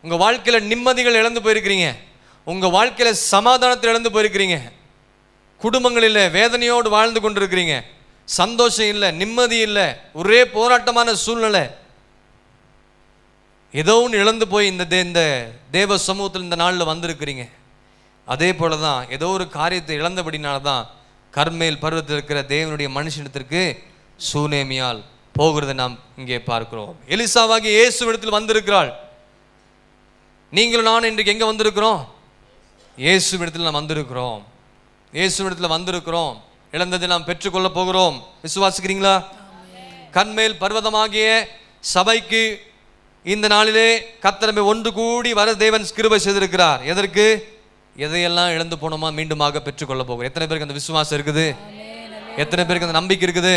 உங்க வாழ்க்கையில நிம்மதிகள் இழந்து போயிருக்கிறீங்க, உங்க வாழ்க்கையில சமாதானத்தை இழந்து போயிருக்கிறீங்க, குடும்பங்களில் வேதனையோடு வாழ்ந்து கொண்டிருக்கிறீங்க, சந்தோஷம் இல்லை, நிம்மதி இல்லை, ஒரே போராட்டமான சூழ்நிலை, ஏதோ ஒன்று இழந்து போய் இந்த தேவ சமூகத்தில் இந்த நாளில் வந்திருக்கிறீங்க. அதே போல தான் ஏதோ ஒரு காரியத்தை இழந்தபடினால தான் கர்மேல் பருவத்தில் இருக்கிற தேவனுடைய மனுஷனத்திற்கு சூனேமியால் போகிறதை நாம் இங்கே பார்க்கிறோம். எலிசாவாகி இயேசுவிடத்தில் வந்திருக்கிறாள். நீங்களும் நானும் இன்றைக்கு எங்கே வந்திருக்கிறோம்? இயேசுவிடத்தில் நாம் வந்திருக்கிறோம். இயேசுவிடத்தில் வந்திருக்கிறோம். இழந்ததை நாம் பெற்றுக்கொள்ள போகிறோம். விசுவாசிக்கிறீங்களா? கர்மேல் பர்வதமாகிய சபைக்கு இந்த நாளிலே கர்த்தர் ஒன்று கூடி வர தேவன் கிருபை செய்திருக்கிறார். எதற்கு? எதையெல்லாம் இழந்து போனோமா மீண்டுமாக பெற்றுக்கொள்ள போகிறோம். எத்தனை பேருக்கு அந்த விசுவாசம் இருக்குது? எத்தனை பேருக்கு அந்த நம்பிக்கை இருக்குது?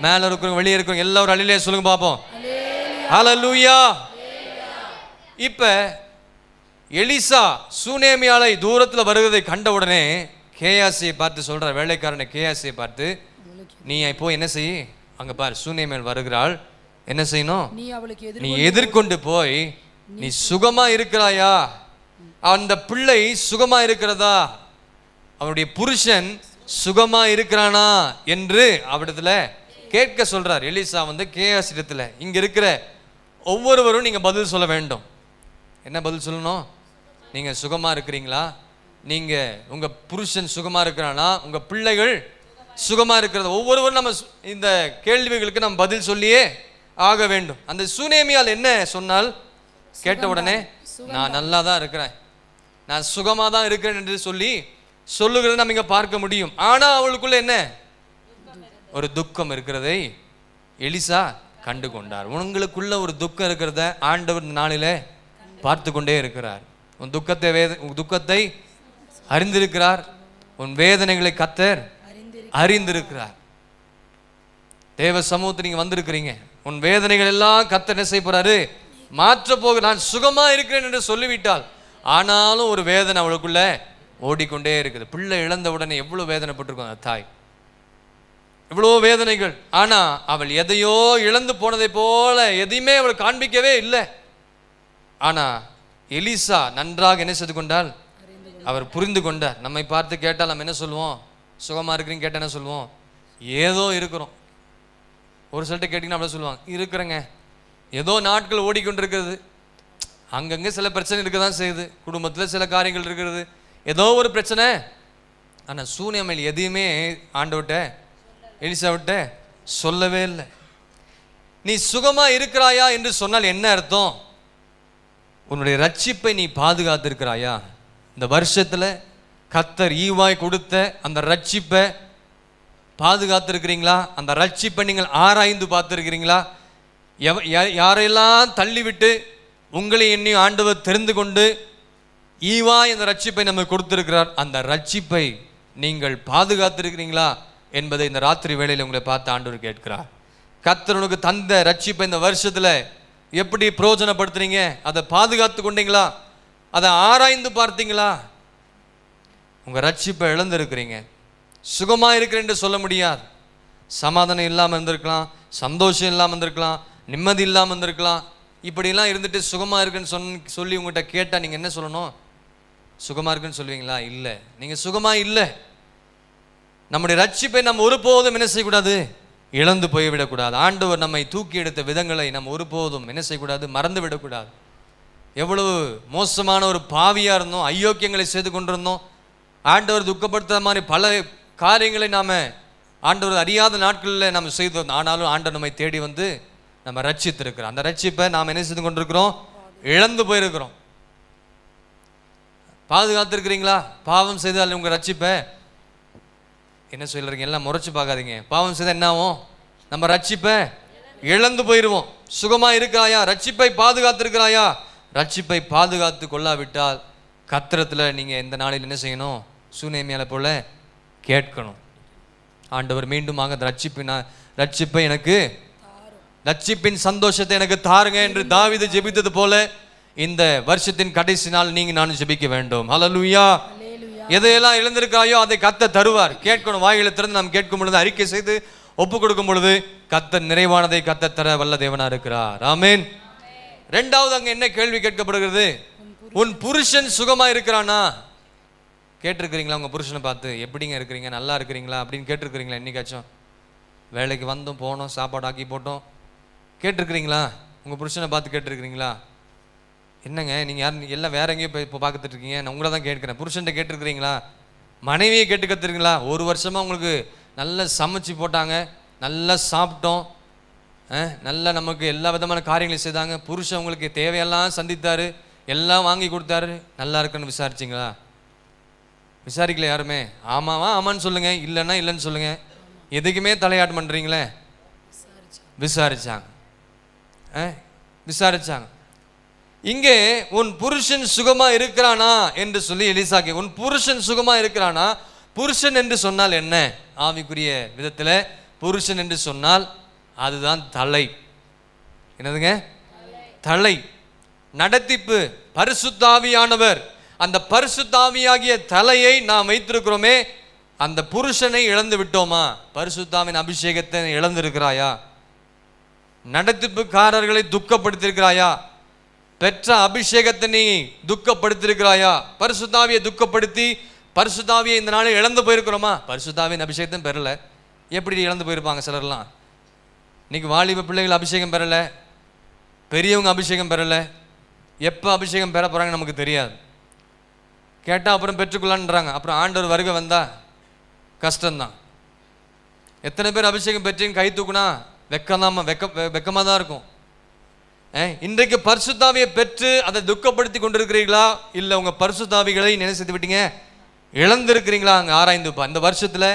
மேல இருக்கிறவங்க, வெளியே இருக்கிறவங்க எல்லாரும் அழிலே சொல்லுங்க பார்ப்போம். ஹல்லேலூயா. இப்ப எலிசா சூனேமியாளை தூரத்தில் வருவதை கண்ட உடனே கேயாசியை பார்த்து சொல்ற, வேலைக்காரனை கேயாசியை பார்த்து, நீ இப்போ என்ன செய், அங்க பார் சூனேமியாள் வருகிறாள், என்ன செய்யணும்? நீ எதிர்கொண்டு போய் நீ சுகமா இருக்கிறாயா, அந்த பிள்ளை சுகமா இருக்கிறதா, அவனுடைய புருஷன் சுகமா இருக்கிறானா என்று அவரிடத்துல கேட்க சொல்றார். எலிசா கேயாசி இடத்துல. இங்க இருக்கிற ஒவ்வொருவரும் நீங்க பதில் சொல்ல வேண்டும். என்ன பதில் சொல்லணும்? நீங்க சுகமா இருக்கிறீங்களா? நீங்க உங்க புருஷன் சுகமா இருக்கிறானா? உங்க பிள்ளைகள் சுகமா இருக்கிறது? ஒவ்வொருவரும் நம்ம இந்த கேள்விகளுக்கு நம்ம பதில் சொல்லியே ஆக வேண்டும். அந்த சூனேமியால் என்ன சொன்னால், கேட்ட உடனே நான் நல்லா தான் இருக்கிறேன், நான் சுகமா தான் இருக்கிறேன் என்று சொல்லுகிறத நம்ம இங்க பார்க்க முடியும். ஆனா அவளுக்குள்ள என்ன ஒரு துக்கம் இருக்கிறதை எலிசா கண்டு கொண்டார். உங்களுக்குள்ள ஒரு துக்கம் இருக்கிறத ஆண்டவர் நாளிலே பார்த்து கொண்டே இருக்கிறார். உன் துக்கத்தை அறிந்திருக்கிறார். உன் வேதனைகளை கர்த்தர் அறிந்திருக்கிறார். தேவ சமூகத்தில் நீங்க வந்திருக்கிறீங்க. உன் வேதனைகள் எல்லாம் கர்த்தர் என்ன செய்ய போறாரு? மாற்ற போக. நான் சுகமா இருக்கிறேன் என்று சொல்லிவிட்டால், ஆனாலும் ஒரு வேதனை அவளுக்குள்ள ஓடிக்கொண்டே இருக்குது. பிள்ளை இழந்த உடனே எவ்வளவு வேதனைப்பட்டிருக்கும் தாய், எவ்வளோ வேதனைகள். ஆனா அவள் எதையோ இழந்து போனதை போல எதையுமே அவள் காண்பிக்கவே இல்லை. ஆனா எலிசா நன்றாக என்ன செய்து கொண்டால், அவர் புரிந்து கொண்டார். நம்மை பார்த்து கேட்டால் நம்ம என்ன சொல்லுவோம்? சுகமா இருக்கிறீங்க கேட்டால் என்ன சொல்லுவோம்? ஏதோ இருக்கிறோம். ஒரு சிலர்கிட்ட கேட்டிங்கன்னா அப்படி சொல்லுவாங்க, இருக்கிறேங்க, ஏதோ நாட்கள் ஓடிக்கொண்டிருக்கிறது, அங்கங்கே சில பிரச்சனை இருக்க தான் செய்யுது, குடும்பத்தில் சில காரியங்கள் இருக்கிறது, ஏதோ ஒரு பிரச்சனை. ஆனால் சூனேமியாள் எதையுமே ஆண்டவர்கிட்ட, எலிசாவிட்ட சொல்லவே இல்லை. நீ சுகமா இருக்கிறாயா என்று சொன்னால் என்ன அர்த்தம்? உன்னுடைய ரட்சிப்பை நீ பாதுகாத்திருக்கிறாயா? இந்த வருஷத்துல கர்த்தர் ஈவாய் கொடுத்த அந்த ரட்சிப்பை பாதுகாத்திருக்கிறீங்களா? அந்த ரட்சிப்பை நீங்கள் ஆராய்ந்து பார்த்திருக்கிறீங்களா? யாரையெல்லாம் தள்ளிவிட்டு உங்களை எண்ணி ஆண்டவர் தெரிந்து கொண்டு ஈவாய் அந்த ரட்சிப்பை நமக்கு கொடுத்திருக்கிறார். அந்த ரட்சிப்பை நீங்கள் பாதுகாத்திருக்கிறீங்களா என்பதை இந்த ராத்திரி வேளையில் உங்களை பார்த்து ஆண்டவர் கேட்கிறார். கர்த்தர் உனக்கு தந்த ரட்சிப்பை இந்த வருஷத்துல எப்படி பிரயோஜனப்படுத்துறீங்க? அதை பாதுகாத்து கொண்டீங்களா? அதை ஆராய்ந்து பார்த்தீங்களா? உங்க ரட்சிப்பை இழந்திருக்கிறீங்க. சுகமா இருக்கிறேன் என்று சொல்ல முடியாது. சமாதானம் இல்லாமல் இருந்திருக்கலாம், சந்தோஷம் இல்லாமல் இருந்திருக்கலாம், நிம்மதி இல்லாமல் இருந்திருக்கலாம். இப்படிலாம் இருந்துட்டு சுகமா இருக்குன்னு சொல்லி உங்கள்கிட்ட கேட்டால் நீங்கள் என்ன சொல்லணும்? சுகமா இருக்குன்னு சொல்லுவீங்களா? இல்லை, நீங்கள் சுகமா இல்லை. நம்முடைய ரட்சிப்பை நம்ம ஒருபோதும் என்ன செய்யக்கூடாது? இழந்து போய்விடக்கூடாது. ஆண்டவர் நம்மை தூக்கி எடுத்த விதங்களை நம்ம ஒருபோதும் என்ன செய்யக்கூடாது? மறந்து விடக்கூடாது. எவ்வளவு மோசமான ஒரு பாவியாக இருந்தோம், அயோக்கியங்களை செய்து கொண்டிருந்தோம், ஆண்டவர் துக்கப்படுத்துற மாதிரி பல காரியங்களை நாம் ஆண்டவர் அறியாத நாட்களில் நம்ம செய்தோம். ஆனாலும் ஆண்டவர் நம்மை தேடி வந்து நம்ம ரட்சித்திருக்கிறோம். அந்த ரட்சிப்பை நாம் என்ன செய்து கொண்டிருக்கிறோம்? இழந்து போயிருக்கிறோம். பாதுகாத்திருக்கிறீங்களா? பாவம் செய்தால் உங்கள் ரட்சிப்பை என்ன சொல்லுறீங்க? எல்லாம் முறைச்சு பார்க்காதீங்க. பாவம் செய்தால் என்ன ஆகும்? நம்ம ரட்சிப்பை இழந்து போயிடுவோம். சுகமா இருக்கிறாயா? ரட்சிப்பை பாதுகாத்திருக்கிறாயா? ரட்சிப்பை பாதுகாத்து கொள்ளாவிட்டால் கத்திரத்தில் நீங்கள் இந்த நாளில் என்ன செய்யணும்? சூனேமியால போல கேட்கணும். ஆண்டவர் மீண்டுமாக அந்த ரட்சிப்பை எனக்கு, ரட்சிப்பின் சந்தோஷத்தை எனக்கு தாருங்க என்று தாவீது ஜெபித்தது போல இந்த வருஷத்தின் கடைசி நாள் நீங்க நானும் ஜெபிக்க வேண்டும். ஹல்லேலூயா. எதையெல்லாம் இழந்திருக்காயோ அதை கர்த்தர் தருவார். கேட்கணும். வாயில திறந்து நாம் கேட்கும் பொழுது, அறிக்கை செய்து ஒப்பு கொடுக்கும் பொழுது கர்த்தர் நிறைவானதை கர்த்தர் தர வல்ல தேவனா இருக்கிறார். ஆமென். இரண்டாவது அங்க என்ன கேள்வி கேட்கப்படுகிறது? உன் புருஷன் சுகமா இருக்கிறானா? கேட்டிருக்கிறீங்களா? உங்க புருஷனை பார்த்து எப்படிங்க இருக்கிறீங்க, நல்லா இருக்கிறீங்களா அப்படின்னு கேட்டிருக்கிறீங்களா? என்னைக்காச்சும் வேலைக்கு வந்தோம் போனோம் சாப்பாடு ஆக்கி போட்டோம் கேட்டிருக்கிறீங்களா? உங்க புருஷனை பார்த்து கேட்டிருக்கிறீங்களா? என்னங்க நீங்கள் யார் எல்லாம் வேற எங்கேயும் இப்போ பார்த்துட்டு இருக்கீங்க, நான் உங்களை தான் கேட்குறேன். புருஷன்கிட்ட கேட்டிருக்கிறீங்களா? மனைவியை கேட்டு கற்றுருக்கீங்களா? ஒரு வருஷமாக உங்களுக்கு நல்லா சமைச்சு போட்டாங்க, நல்லா சாப்பிட்டோம், நல்லா நமக்கு எல்லா விதமான காரியங்களையும் செய்தாங்க, புருஷன் உங்களுக்கு தேவையெல்லாம் சந்தித்தார், எல்லாம் வாங்கி கொடுத்தாரு, நல்லா இருக்குன்னு விசாரிச்சிங்களா? விசாரிக்கல யாருமே? ஆமாவா ஆமான்னு சொல்லுங்கள், இல்லைன்னா இல்லைன்னு சொல்லுங்கள். எதுக்குமே தலையாட்டு பண்ணுறீங்களே? விசாரிச்சாங்க. விசாரிச்சாங்க. இங்கே உன் புருஷன் சுகமா இருக்கிறானா என்று சொல்லி எலிசாக்கு, உன் புருஷன் சுகமா இருக்கிறானா? புருஷன் என்று சொன்னால் என்ன? ஆவிக்குரிய விதத்தில் புருஷன் என்று சொன்னால் அதுதான் தலை. என்னதுங்க? தலை. நடத்திப்பு பரிசுத்தாவியானவர். அந்த பரிசுத்தாவியாகிய தலையை நாம் வைத்திருக்கிறோமே, அந்த புருஷனை இழந்து விட்டோமா? பரிசுத்தாவின் அபிஷேகத்தை இழந்திருக்கிறாயா? நடத்திப்புக்காரர்களை துக்கப்படுத்திருக்கிறாயா? பெற்ற அபிஷேகத்தை நீ துக்கப்படுத்திருக்கிறாயா? பரிசுத்தாவியை துக்கப்படுத்தி பரிசுத்தாவியை இந்த நாளில் இழந்து போயிருக்கிறோமா? பரிசுத்தாவின் அபிஷேகத்தை பெறல. எப்படி இழந்து போயிருப்பாங்க சிலர்லாம்? இன்னைக்கு வாலிப பிள்ளைகள் அபிஷேகம் பெறல, பெரியவங்க அபிஷேகம் பெறல. எப்போ அபிஷேகம் பெற போறாங்க நமக்கு தெரியாது. கேட்டால் அப்புறம் பெற்றுக்கொள்ளான்றாங்க. அப்புறம் ஆண்டவர் வருகை வந்தா கஷ்டம்தான். எத்தனை பேர் அபிஷேகம் பெற்றீங்க கை தூக்குனா வெக்கமாக தான் இருக்கும். இன்றைக்கு பரிசுத்தாவியை பெற்று அதை துக்கப்படுத்தி கொண்டிருக்கிறீர்களா? இல்லை உங்கள் பரிசுத்தாவிகளை என்ன செய்து விட்டீங்க, இழந்திருக்கிறீங்களா? அங்கே ஆராய்ந்துப்பா. இந்த வருஷத்தில்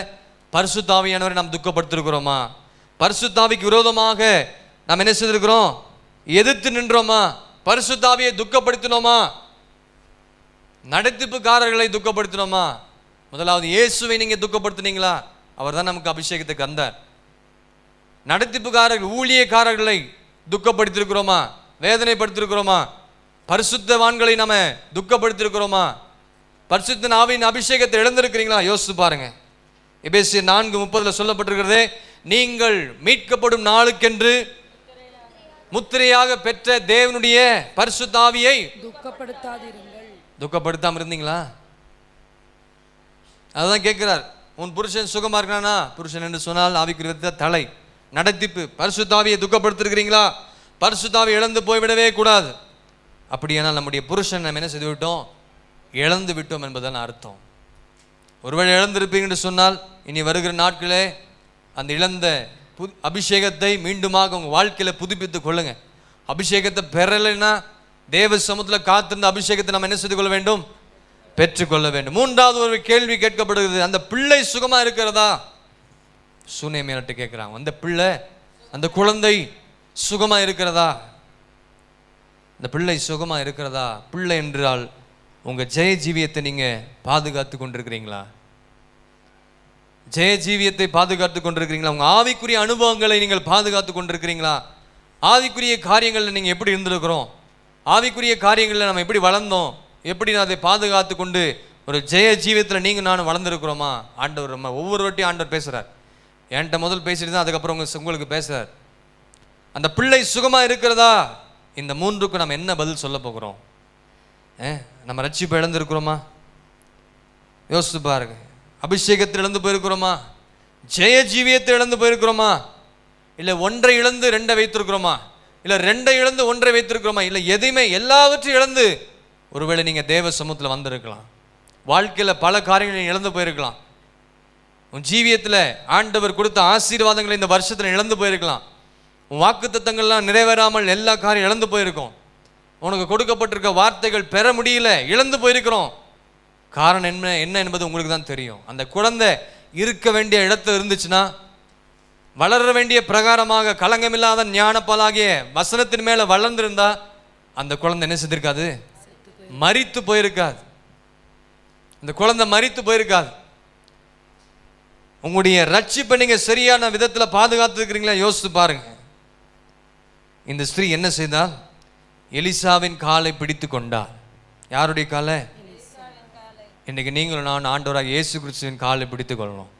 பரிசுத்தாவியானவரை நாம் துக்கப்படுத்திருக்கிறோமா? பரிசுத்தாவிக்கு விரோதமாக நாம் என்ன செய்திருக்கிறோம்? எதிர்த்து நின்றோமா? பரிசுத்தாவியை துக்கப்படுத்தினோமா? நடத்திப்புக்காரர்களை துக்கப்படுத்தினோமா? முதலாவது இயேசுவை நீங்கள் துக்கப்படுத்தினீங்களா? அவர் தான் நமக்கு அபிஷேகத்துக்கு வந்தார். நடத்திப்புக்காரர்கள் ஊழியக்காரர்களை துக்கப்படுத்திருக்கிறோமா? வேதனைப்படுத்திருக்கிறோமா? பரிசுத்தவான்களை நம்ம துக்கப்படுத்திருக்கிறோமா? பரிசுத்த ஆவியின் அபிஷேகத்தை இழந்திருக்கிறீங்களா? யோசித்து பாருங்க. எபேசியர் 4:30 சொல்லப்பட்டிருக்கிறதே, நீங்கள் மீட்கப்படும் நாளுக்கென்று முத்திரையாக பெற்ற தேவனுடைய பரிசுத்த ஆவியை துக்கப்படுத்தாதிருங்கள். துக்கப்படுத்தாம இருந்தீங்களா? அதுதான் கேட்கிறார். உன் புருஷன் சுகமா இருக்கிறானா? புருஷன் என்று சொன்னால் ஆவிக்குரிய தலை. நடத்திப்பு பரிசுத்தாவியை துக்கப்படுத்திருக்கிறீங்களா? பரிசுத்தாவி இழந்து போய்விடவே கூடாது. அப்படியானால் நம்முடைய புருஷன் நம்ம என்ன செய்து விட்டோம்? இழந்து விட்டோம் என்பதன் அர்த்தம். ஒருவேளை இழந்திருப்பீங்கன்னு சொன்னால் இனி வருகிற நாட்களே அந்த இழந்த அபிஷேகத்தை மீண்டுமாக உங்கள் வாழ்க்கையில் புதுப்பித்து கொள்ளுங்க. அபிஷேகத்தை பெறலைன்னா தேவ சமூகத்தில் காத்திருந்த அபிஷேகத்தை நம்ம என்ன செய்து கொள்ள வேண்டும்? பெற்றுக்கொள்ள வேண்டும். மூன்றாவது ஒரு கேள்வி கேட்கப்படுகிறது, அந்த பிள்ளை சுகமா இருக்கிறதா? சூனேமியார்ட்ட கேட்குறாங்க, அந்த பிள்ளை, அந்த குழந்தை சுகமா இருக்கிறதா? இந்த பிள்ளை சுகமா இருக்கிறதா? பிள்ளை என்றால் உங்க ஜெய ஜீவியத்தை நீங்க பாதுகாத்து கொண்டிருக்கிறீங்களா? ஜெய ஜீவியத்தை பாதுகாத்து கொண்டிருக்கிறீங்களா? உங்க ஆவிக்குரிய அனுபவங்களை நீங்கள் பாதுகாத்து கொண்டிருக்கிறீங்களா? ஆவிக்குரிய காரியங்களில் நீங்கள் எப்படி இருந்திருக்கிறோம்? ஆவிக்குரிய காரியங்களில் நம்ம எப்படி வளர்ந்தோம்? எப்படி நான் அதை பாதுகாத்து கொண்டு ஒரு ஜெய ஜீவியத்தில் நீங்கள் நானும் வளர்ந்துருக்கிறோமா? ஆண்டவர் நம்ம ஒவ்வொரு வாட்டியும் ஆண்டவர் பேசுகிறார். என்கிட்ட முதல் பேசிட்டு தான் அதுக்கப்புறம் உங்களுக்கு பேசுகிறார். அந்த பிள்ளை சுகமாக இருக்கிறதா? இந்த மூன்றுக்கும் நம்ம என்ன பதில் சொல்ல போகிறோம்? நம்ம ரட்சிப்பை இழந்திருக்கிறோமா? யோசித்து பாருங்க. அபிஷேகத்தை இழந்து போயிருக்கிறோமா? ஜெய ஜீவியத்தை இழந்து போயிருக்கிறோமா? இல்லை ஒன்றை இழந்து ரெண்டை வைத்திருக்கிறோமா? இல்லை ரெண்டை இழந்து ஒன்றை வைத்திருக்கிறோமா? இல்லை எதையுமே எல்லாவற்றையும் இழந்து ஒருவேளை நீங்கள் தேவ சமூகத்தில் வந்திருக்கலாம். வாழ்க்கையில் பல காரியங்களை இழந்து போயிருக்கலாம். உன் ஜீவியத்தில் ஆண்டவர் கொடுத்த ஆசீர்வாதங்களை இந்த வருஷத்தில் இழந்து போயிருக்கலாம். உன் வாக்கு தத்தங்கள்லாம் நிறைவேறாமல் எல்லா காரியம் இழந்து போயிருக்கோம். உனக்கு கொடுக்கப்பட்டிருக்க வார்த்தைகள் பெற முடியல, இழந்து போயிருக்கிறோம். காரணம் என்ன என்பது உங்களுக்கு தான் தெரியும். அந்த குழந்தை இருக்க வேண்டிய இடத்துல இருந்துச்சுன்னா, வளர வேண்டிய பிரகாரமாக கலங்கமில்லாத ஞானப்பாலாகிய வசனத்தின் மேலே வளர்ந்திருந்தா அந்த குழந்தை என்ன செய்திருக்காது? மரித்து போயிருக்காது. இந்த குழந்தை மரித்து போயிருக்காது. உங்களுடைய ரட்சிப்பை நீங்க சரியான விதத்துல பாதுகாத்து இருக்கிறீங்களா யோசித்து பாருங்க. இந்த ஸ்திரீ என்ன செய்தால்? எலிசாவின் காலை பிடித்து கொண்டார். யாருடைய காலை? இன்னைக்கு நீங்களும் நான் ஆண்டவராக இயேசு கிறிஸ்துவின் காலை பிடித்துக் கொள்ளணும்.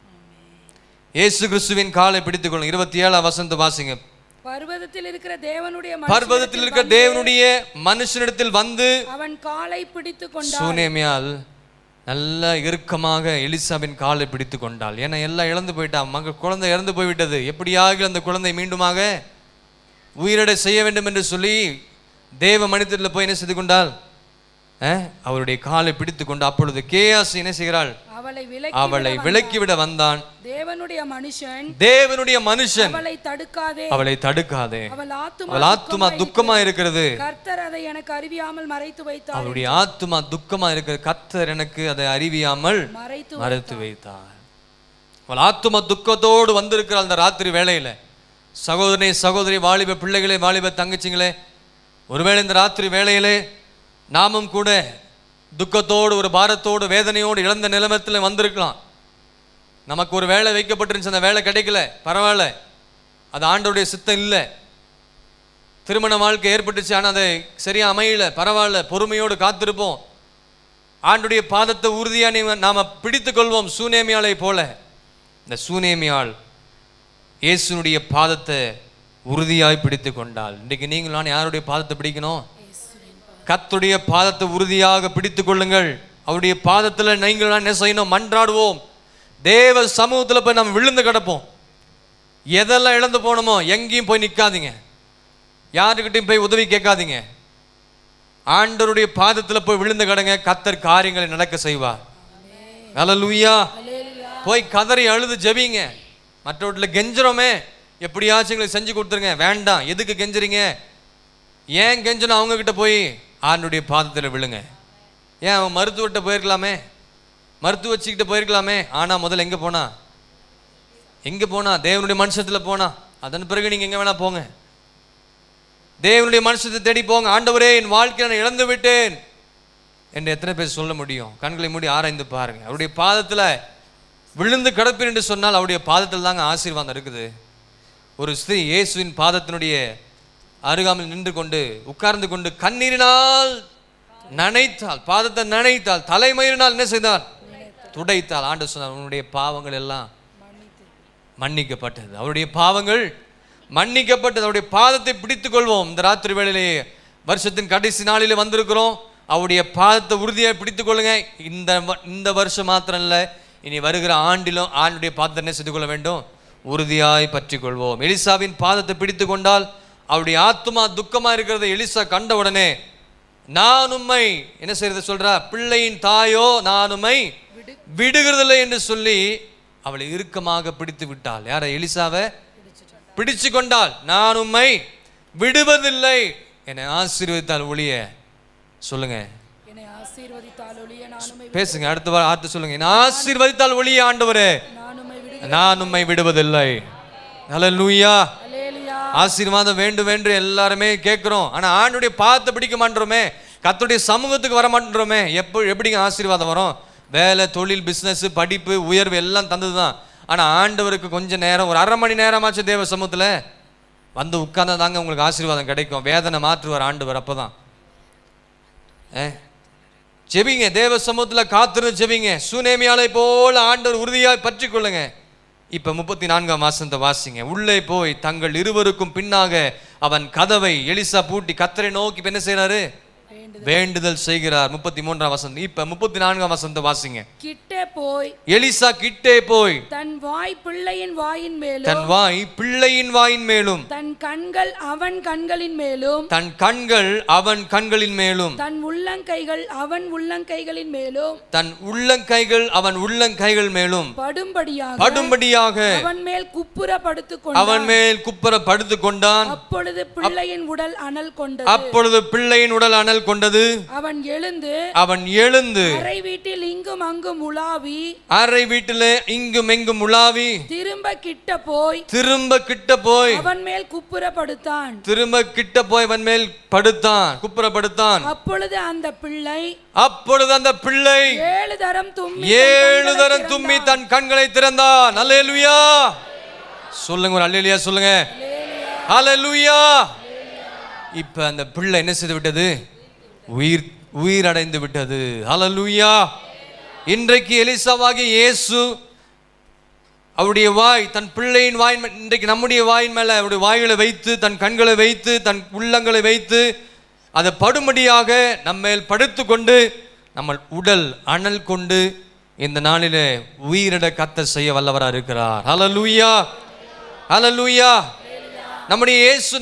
இயேசு கிறிஸ்துவின் காலை பிடித்துக் கொள்ளணும். 27 வசனத்தை வாசிங்க. பர்வதத்தில் இருக்கிற தேவனுடைய மனுஷனிடத்தில் வந்து அவன் காலை பிடித்துக் கொண்டார். சூனேமியால் நல்ல இறுக்கமாக எலிசாவின் காலை பிடித்து கொண்டாள். ஏன்னா எல்லாம் இழந்து போயிட்டான். குழந்தை இறந்து போய்விட்டது. எப்படியாக அந்த குழந்தை மீண்டுமாக உயிரடை செய்ய வேண்டும் என்று சொல்லி தேவ மனிதத்தில் போய் என்ன செய்து கொண்டாள்? அவருடைய காலை பிடித்து கொண்டு அப்பொழுது கேயாசி என்ன செய்கிறாள்? அவளை விலக்கிவிட வந்தான். தேவனுடைய மனுஷன் அவளை தடுக்காதே, அவள் ஆத்துமா துக்கமா இருக்கிறது, கர்த்தர் அதை எனக்கு அறிவியாமல் மறைத்து வைத்தார். அவளுடைய ஆத்துமா துக்கமா இருக்கிறது, கர்த்தர் எனக்கு அதை அறிவியாமல் மறைத்து வைத்தார். அவள் ஆத்துமா துக்கத்தோடு வந்திருக்கிறாள் அந்த ராத்திரி வேளையில. சகோதரி, வாலிப பிள்ளைகளே, வாலிப தங்கச்சிங்களே, ஒருவேளை இந்த ராத்திரி வேளையிலே நாமும் கூட துக்கத்தோடு, ஒரு பாரத்தோடு, வேதனையோடு இழந்த நிலைமத்தில் வந்திருக்கலாம். நமக்கு ஒரு வேலை வைக்கப்பட்டிருந்துச்சு, அந்த வேலை கிடைக்கல, பரவாயில்ல, அது ஆண்டவருடைய சித்தம் இல்லை. திருமண வாழ்க்கை ஏற்பட்டுச்சு, ஆனால் அதை சரியா அமையல, பரவாயில்ல, பொறுமையோடு காத்திருப்போம். ஆண்டவருடைய பாதத்தை உறுதியாக நாம பிடித்து கொள்வோம். சூனேமியாளை போல இந்த சூனேமியாள் இயேசுனுடைய பாதத்தை உறுதியாய் பிடித்து கொண்டாள். இன்றைக்கு நீங்கள் நான் யாருடைய பாதத்தை பிடிக்கணும்? கர்த்தருடைய பாதத்தை உறுதியாக பிடித்து கொள்ளுங்கள். அவருடைய பாதத்தில் நீங்கள் என்ன செய்யணும்? மன்றாடுவோம். தேவ சமூகத்தில் போய் நம்ம விழுந்து கிடப்போம். எதெல்லாம் இழந்து போனோமோ எங்கேயும் போய் நிற்காதீங்க, யாருக்கிட்டையும் போய் உதவி கேட்காதீங்க. ஆண்டவருடைய பாதத்தில் போய் விழுந்து கிடங்க. கர்த்தர் காரியங்களை நடக்க செய்வார். ஹல்லேலூயா. போய் கதறி அழுது ஜெபிங்க. மற்றவர்களில் கெஞ்சுறோமே, எப்படியாச்சும் எங்களுக்கு செஞ்சு கொடுத்துருங்க. வேண்டாம், எதுக்கு கெஞ்சுறீங்க? ஏன் கெஞ்சணும்? அவங்க கிட்ட போய் ஆண்டவருடைய பாதத்தில் விழுங்க. ஏன் அவன் மருத்துவர்கிட்ட போயிருக்கலாமே, மருத்துவச்சிக்கிட்ட போயிருக்கலாமே. ஆனால் முதல்ல எங்கே போனா? தேவனுடைய மனுஷத்தில் போனா. அதன் பிறகு நீங்கள் எங்கே வேணா போங்க. தேவனுடைய மனுஷத்தை தேடி போங்க. ஆண்டவரே, என் வாழ்க்கையை நான் இழந்து விட்டேன் என்று எத்தனை பேர் சொல்ல முடியும்? கண்களை மூடி ஆராய்ந்து பாருங்க. அவருடைய பாதத்தில் விழுந்து கிடப்பேன் என்று சொன்னால் அவருடைய பாதத்தில் தாங்க ஆசீர்வாதம் இருக்குது. ஒரு ஸ்திரீ இயேசுவின் பாதத்தினுடைய அருகாமல் நின்று கொண்டு உட்கார்ந்து கொண்டு கண்ணீரினால் நனைத்தாள், பாதத்தை நனைத்தாள், தலைமயிரினால் என்ன செய்தாள்? துடைத்தாள். ஆண்டவர் சொன்னார், உன்னுடைய பாவங்கள் எல்லாம் மன்னிக்கப்பட்டது. அவருடைய பாவங்கள் மன்னிக்கப்பட்டது. அவருடைய பாதத்தை பிடித்துக் கொள்வோம். இந்த ராத்திரி வேளையிலே வருஷத்தின் கடைசி நாளிலே வந்திருக்கிறோம். அவருடைய பாதத்தை உறுதியாக பிடித்துக் கொள்ளுங்க. இந்த வருஷம் மாத்திரம் இல்லை, இனி வருகிற ஆண்டிலும் ஆண்டுடைய பாதத்தை என்ன செய்து கொள்ள வேண்டும்? உறுதியாய் பற்றி கொள்வோம். எலிசாவின் பாதத்தை பிடித்து கொண்டால் அவருடைய ஆத்துமா துக்கமா இருக்கிறத எலிசா கண்ட உடனே, நான் உம்மை என்ன செய்யறது சொல்றா? பிள்ளையின் தாயோ, நான் உம்மை விடுகிறதில்லை என்று சொல்லி அவளை இறுக்கமாக பிடித்து விட்டாள். யார? எலிசாவை பிடிச்சு கொண்டாள். நான் உம்மை விடுவதில்லை, என்னை ஆசீர்வதித்தால் ஒழிய. சொல்லுங்க, பேசுங்க, அடுத்த வார்த்தை சொல்லுங்க. என்னை ஆசீர்வதித்தால் ஒழிய ஆண்டவரே நான் உம்மை விடுவதில்லை. ஹல்லேலூயா. ஆசீர்வாதம் வேண்டும் என்று எல்லாருமே கேட்கிறோம். ஆனா ஆண்டுடைய பாதத்தை பிடிக்க மாட்டோமே, கர்த்தருடைய சமூகத்துக்கு வர மாட்டோமே. எப்படிங்க ஆசீர்வாதம் வரும்? வேலை, தொழில், பிசினஸ், படிப்பு, உயர்வு எல்லாம் தந்ததுதான். ஆனா ஆண்டவருக்கு கொஞ்ச நேரம், ஒரு 1/2 மணி நேரமாச்சு தேவ சமூகத்துல வந்து உட்கார்ந்தா தாங்க உங்களுக்கு ஆசீர்வாதம் கிடைக்கும். வேதனை மாற்றுவார் ஆண்டவர். அப்பதான் ஜெபிங்க, தேவ சமூகத்துல காத்திருந்து ஜெபிங்க. சூனேமியாளை போல ஆண்டவர் உறுதியாய் பற்றி கொள்ளுங்க. இப்ப 34ஆம் வசனத்தை வாசிங்க. உள்ளே போய் தங்கள் இருவருக்கும் பின்னாக அவன் கதவை எலிசா பூட்டி கர்த்தரை நோக்கி என்ன செய்யறாரு? வேண்டுதல் செய்கிறார். 33ஆம் வசனம். இப்ப 34ஆம் வசனத்தை வாசிங்க. கிட்டே போய் எலிசா கிட்டே போய் தன் வாய் பிள்ளையின் வாயின் மேலும், தன் வாய் பிள்ளையின் வாயின் மேலும், தன் கண்கள் அவன் கண்களின் மேலும், தன் கண்கள் அவன் கண்களின் மேலும், தன் உள்ளங்கைகள் அவன் உள்ளங்கைகளின் மேலும், தன் உள்ளங்கைகள் அவன் உள்ளங்கைகள் மேலும் படும்படியாக அவன் மேல் குப்புற படுத்துக் கொண்டான். அவன் மேல் குப்புற படுத்துக் கொண்டான். அப்பொழுது பிள்ளையின் உடல் அனல் கொண்டது. அப்பொழுது பிள்ளையின் உடல் அனல் கொண்டது. கொண்டது. அவன் எழுந்து அறை வீட்டில் இங்கும் அங்கும் உலாவி திரும்ப கிட்ட போய் அவன் மேல் குப்புறப்படுத்தான். அப்பொழுது அந்த பிள்ளை 7 தரம் தும்மி தன் கண்களை திறந்தான். அல்லேலூயா சொல்லுங்க, ஒரு அல்லேலூயா சொல்லுங்க. அல்லேலூயா. இப்ப அந்த பிள்ளை என்ன செய்து விட்டது? உயிர் அடைந்து விட்டது. அல்லேலூயா. இன்றைக்கு எலிசாவாகிய இயேசு அவருடைய வாய், தன் பிள்ளையின் வாய், இன்றைக்கு நம்முடைய வாயின் மேல அவருடைய வாய்களை வைத்து, தன் கண்களை வைத்து, தன் உள்ளங்களை வைத்து, அதை படும்படியாக நம்மேல் படுத்து கொண்டு நம்ம உடல் அனல் கொண்டு இந்த நாளிலே உயிரிட கர்த்தர் செய்ய வல்லவராக இருக்கிறார். அல்லேலூயா. அல்லேலூயா. நம்முடைய இயேசு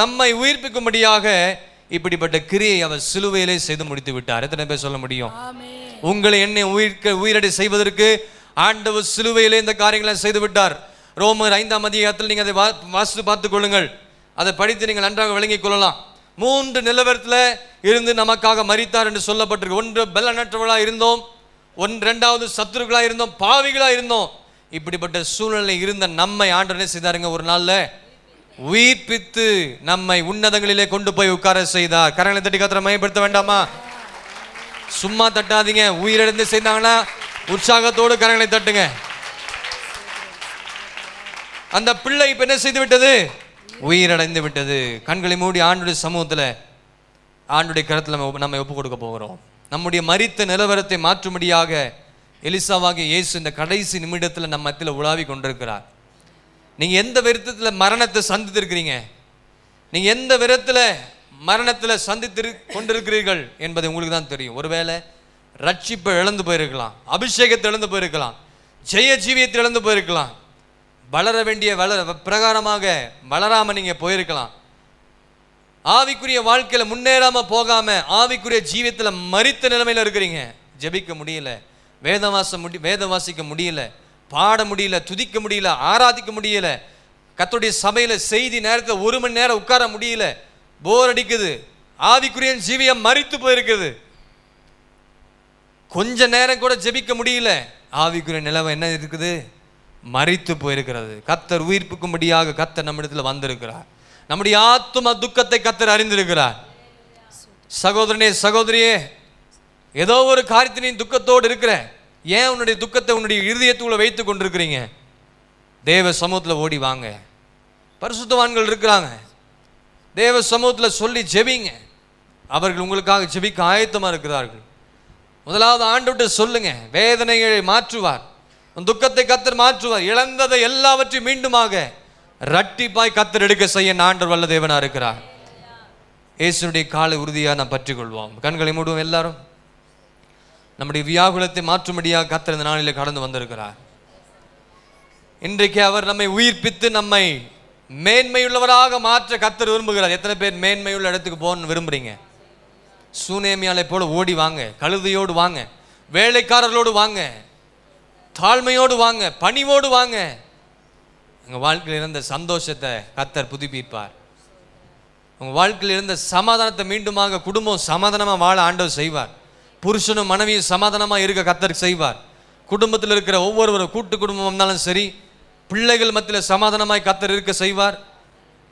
நம்மை உயிர்ப்பிக்கும்படியாக இப்படிப்பட்ட கிரியை அவர் சிலுவையிலே செய்து முடித்து விட்டார். எத்தனை பேர் சொல்ல முடியும்? உங்களை என்னை உயிரடை செய்வதற்கு ஆண்டவர் சிலுவையிலே இந்த காரியங்களை செய்து விட்டார். ரோமர் 5ஆம் அதிகாரத்தில் நீங்கள் அதை வாசித்து பார்த்துக் கொள்ளுங்கள். அதை படித்து நீங்கள் நன்றாக விளங்கிக் கொள்ளலாம். 3 நிலவரத்தில் இருந்து நமக்காக மரித்தார் என்று சொல்லப்பட்டிருக்கு. 1 பலனற்றவர்களாக இருந்தோம், 2வது சத்துருக்களாக இருந்தோம், பாவிகளாக இருந்தோம். இப்படிப்பட்ட சூழ்நிலை இருந்த நம்மை ஆண்டவர் என்ன செய்தாருங்க? ஒரு நாள்ல உயிர்ப்பித்து நம்மை உன்னதங்களிலே கொண்டு போய் உட்கார செய்தார். கரங்களை தட்டி கர்த்தரை மகிமைப்படுத்த வேண்டாமா? சும்மா தட்டாதீங்க. உயிரிழந்து செய்தாங்கன்னா உற்சாகத்தோடு கரங்களை தட்டுங்க. அந்த பிள்ளை இப்ப என்ன செய்து விட்டது? உயிரடைந்து விட்டது. கண்களை மூடி ஆண்டுடைய சமூகத்தில், ஆண்டுடைய கருத்தில் நம்ம ஒப்பு கொடுக்க போகிறோம். நம்முடைய மரித்த நிலவரத்தை மாற்றும்படியாக எலிசாவாகிய இயேசு இந்த கடைசி நிமிடத்தில் நம்ம மத்தியில் உலாவி கொண்டிருக்கிறார். நீங்க எந்த விதத்தில் மரணத்தை சந்தித்திருக்கிறீங்க, நீங்க எந்த விதத்தில் மரணத்தில் சந்தித்து கொண்டிருக்கிறீர்கள் என்பது உங்களுக்கு தான் தெரியும். ஒருவேளை ரட்சிப்பை இழந்து போயிருக்கலாம், அபிஷேகத்தை இழந்து போயிருக்கலாம், ஜெய ஜீவியத்தை இழந்து போயிருக்கலாம், வளர வேண்டிய பிரகாரமாக வளராம நீங்க போயிருக்கலாம், ஆவிக்குரிய வாழ்க்கையில முன்னேறாம போகாம ஆவிக்குரிய ஜீவியத்துல மரித்த நிலைமையில இருக்கிறீங்க. ஜெபிக்க முடியல, வேத வாசிக்க முடியல, பாட முடியல, துதிக்க முடியல, ஆராதிக்க முடியல, கர்த்தருடைய சபையில செய்தி நேரத்தில் 1 மணி நேரம் உட்கார முடியல, போர் அடிக்குது, ஆவிக்குரிய ஜீவியம் மரித்து போயிருக்குது, கொஞ்ச நேரம் கூட ஜெபிக்க முடியல, ஆவிக்குரிய நிலவை என்ன இருக்குது? மரித்து போயிருக்கிறது. கர்த்தர் உயிர்ப்பிக்கும்படியாக கர்த்தர் நம்மிடத்தில் வந்திருக்கிறார். நம்முடைய ஆத்தும துக்கத்தை கர்த்தர் அறிந்திருக்கிறார். சகோதரனே, சகோதரியே, ஏதோ ஒரு காரியத்தின் துக்கத்தோடு இருக்கிற, ஏன் உன்னுடைய துக்கத்தை உன்னுடைய இருதயத்துக்குள்ள வைத்து கொண்டிருக்கிறீங்க? தேவ சமூகத்தில் ஓடி வாங்க. பரிசுத்தவான்கள் இருக்கிறாங்க, தேவ சமூகத்தில் சொல்லி ஜெபிங்க. அவர்கள் உங்களுக்காக ஜெபிக்க ஆயத்தமா இருக்கிறார்கள். முதலாவது ஆண்டவர்கிட்ட சொல்லுங்க, வேதனைகளை மாற்றுவார், துக்கத்தை கர்த்தர் மாற்றுவார், இழந்ததை எல்லாவற்றையும் மீண்டுமாக இரட்டிப்பாய் கர்த்தர் எடுக்க செய்ய ஆண்டவர் வல்ல தேவனா இருக்கிறார். இயேசுனுடைய காலை உறுதியாக நாம் பற்றி கொள்வோம். கண்களை மூடுவோம். எல்லாரும் நம்முடைய வியாகுலத்தை மாற்றும்படியாக கர்த்தர் இந்த நாளிலே கடந்து வந்திருக்கிறார். இன்றைக்கு அவர் நம்மை உயிர்ப்பித்து நம்மை மேன்மையுள்ளவராக மாற்ற கர்த்தர் விரும்புகிறார். எத்தனை பேர் மேன்மையுள்ள இடத்துக்கு போகணும்னு விரும்புறீங்க? சூனேமியாலை போல ஓடி வாங்க, கழுதையோடு வாங்க, வேலைக்காரர்களோடு வாங்க, தாழ்மையோடு வாங்க, பணிவோடு வாங்க. உங்கள் வாழ்க்கையில் இருந்த சந்தோஷத்தை கர்த்தர் புதுப்பிப்பார். உங்கள் வாழ்க்கையில் இருந்த சமாதானத்தை மீண்டுமாக குடும்பம் சமாதானமாக வாழ ஆண்டவர் செய்வார். புருஷனும் மனைவியும் சமாதானமாக இருக்க கர்த்தர் செய்வார். குடும்பத்தில் இருக்கிற ஒவ்வொருவரும், கூட்டு குடும்பம் இருந்தாலும் சரி, பிள்ளைகள் மத்தியில் சமாதானமாய் கர்த்தர் இருக்க செய்வார்.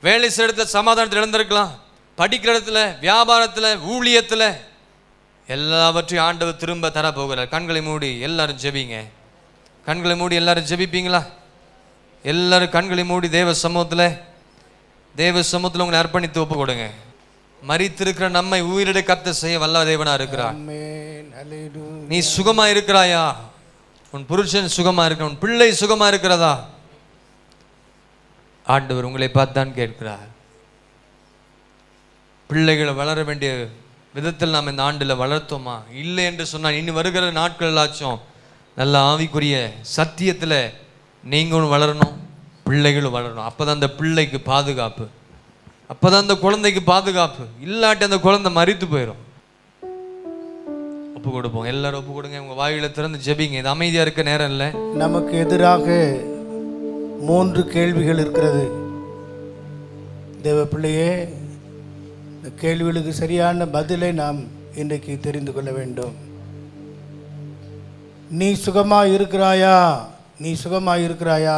வேலை செய்கிற இடத்துல சமாதானத்தில் இழந்திருக்கலாம், படிக்கிற இடத்துல, வியாபாரத்தில், ஊழியத்தில், எல்லாவற்றையும் ஆண்டவர் திரும்ப தர போகிறார். கண்களை மூடி எல்லாரும் ஜெபிங்க. கண்களை மூடி எல்லாரும் ஜெபிப்பீங்களா? எல்லாரும் கண்களை மூடி தேவ சமூகத்தில் உங்களை அர்ப்பணித்து ஒப்பு கொடுங்க. மரித்திருக்கிற நம்மை உயிரிட கர்த்தர் செய்ய வல்ல தேவனா இருக்கிறார். நீ சுகமா இருக்கிறாயா? உன் புருஷன் சுகமா இருக்க, உன் பிள்ளை சுகமா இருக்கிறதா? ஆண்டவர் உங்களை பார்த்தான் கேட்கிறார். பிள்ளைகளை வளர வேண்டிய விதத்தில் நாம் இந்த ஆண்டில் வளர்த்தோமா? இல்லை என்று சொன்னால் இனி வருகிற நாட்களாச்சும் நல்ல ஆவிக்குரிய சத்தியத்தில் நீங்களும் வளரணும், பிள்ளைகளும் வளரணும். அப்போதான் அந்த பிள்ளைக்கு பாதுகாப்பு, அப்போதான் அந்த குழந்தைக்கு பாதுகாப்பு. இல்லாட்டி அந்த குழந்தை மரித்து போயிடும். ஒப்பு கொடுப்போம். எல்லாரும் ஒப்பு கொடுங்க. உங்க வாயில திறந்து ஜெபிங்க. இது அமைதியா இருக்க நேரம் இல்லை. நமக்கு எதிராக 3 கேள்விகள் இருக்கிறது. தேவ பிள்ளையே, இந்த கேள்விகளுக்கு சரியான பதிலை நாம் இன்றைக்கு தெரிந்து கொள்ள வேண்டும். நீ சுகமாக இருக்கிறாயா? நீ சுகமாக இருக்கிறாயா?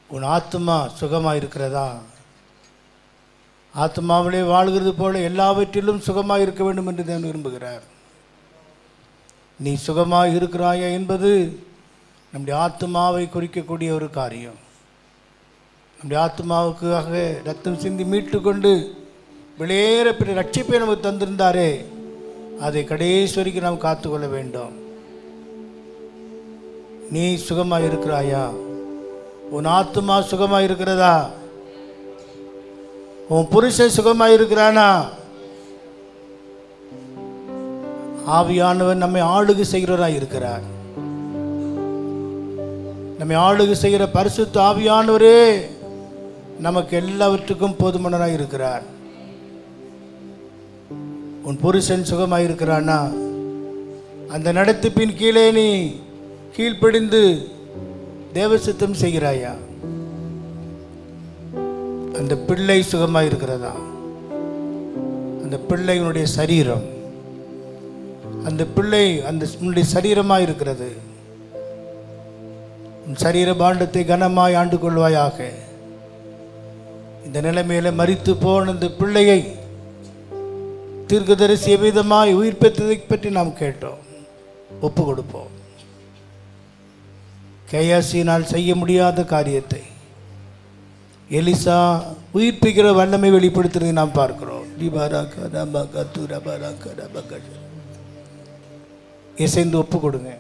உன் ஆத்மா சுகமாக இருக்கிறதா? ஆத்மாவிலே வாழ்கிறது போல எல்லாவற்றிலும் சுகமாக இருக்க வேண்டும் என்று தேவன் விரும்புகிறார். நீ சுகமாக இருக்கிறாயா என்பது நம்முடைய ஆத்மாவை குறிக்கக்கூடிய ஒரு காரியம். நம்முடைய ஆத்மாவுக்காக ரத்தம் சிந்தி மீட்டு கொண்டு வெளியேற பெரிய ரட்சிப்பை நமக்கு தந்திருந்தாரே, அதை கடைசி வரைக்கும் நாம் காத்துக்கொள்ள வேண்டும். நீ சுகமாக இருக்கிறாயா? உன் ஆத்மா சுகமாக இருக்கிறதா? உன் புருஷன் சுகமாக இருக்கிறானா? ஆவியானவர் நம்மை ஆளுகை செய்கிறவராக இருக்கிறார். நம்மை ஆளுகை செய்கிற பரிசுத்த ஆவியானவரே நமக்கு எல்லாவற்றுக்கும் போதுமானவராக இருக்கிறார். உன் புருஷன் சுகமாக இருக்கிறானா? அந்த நடத்திப்பின் கீழே நீ கீழ்ப்படிந்து தேவசித்தம் செய்கிறாயா? அந்த பிள்ளை சுகமாக இருக்கிறதா? அந்த பிள்ளையினுடைய சரீரம், அந்த பிள்ளை அந்த உன்னுடைய சரீரமாக இருக்கிறது. உன் சரீர பாண்டத்தை கனமாய் ஆண்டு கொள்வாயாக. இந்த நிலைமையில மரித்து போன இந்த பிள்ளையை தீர்க்கதரிசி எவ்விதமாய் உயிர்ப்பித்ததை பற்றி நாம் கேட்டோம். ஒப்பு கொடுப்போம். கேயாசியினால் செய்ய முடியாத காரியத்தை எலிசா உயிர்ப்பிக்கிற வல்லமை வெளிப்படுத்துறதை நாம் பார்க்கிறோம். இசைந்து ஒப்பு கொடுங்க.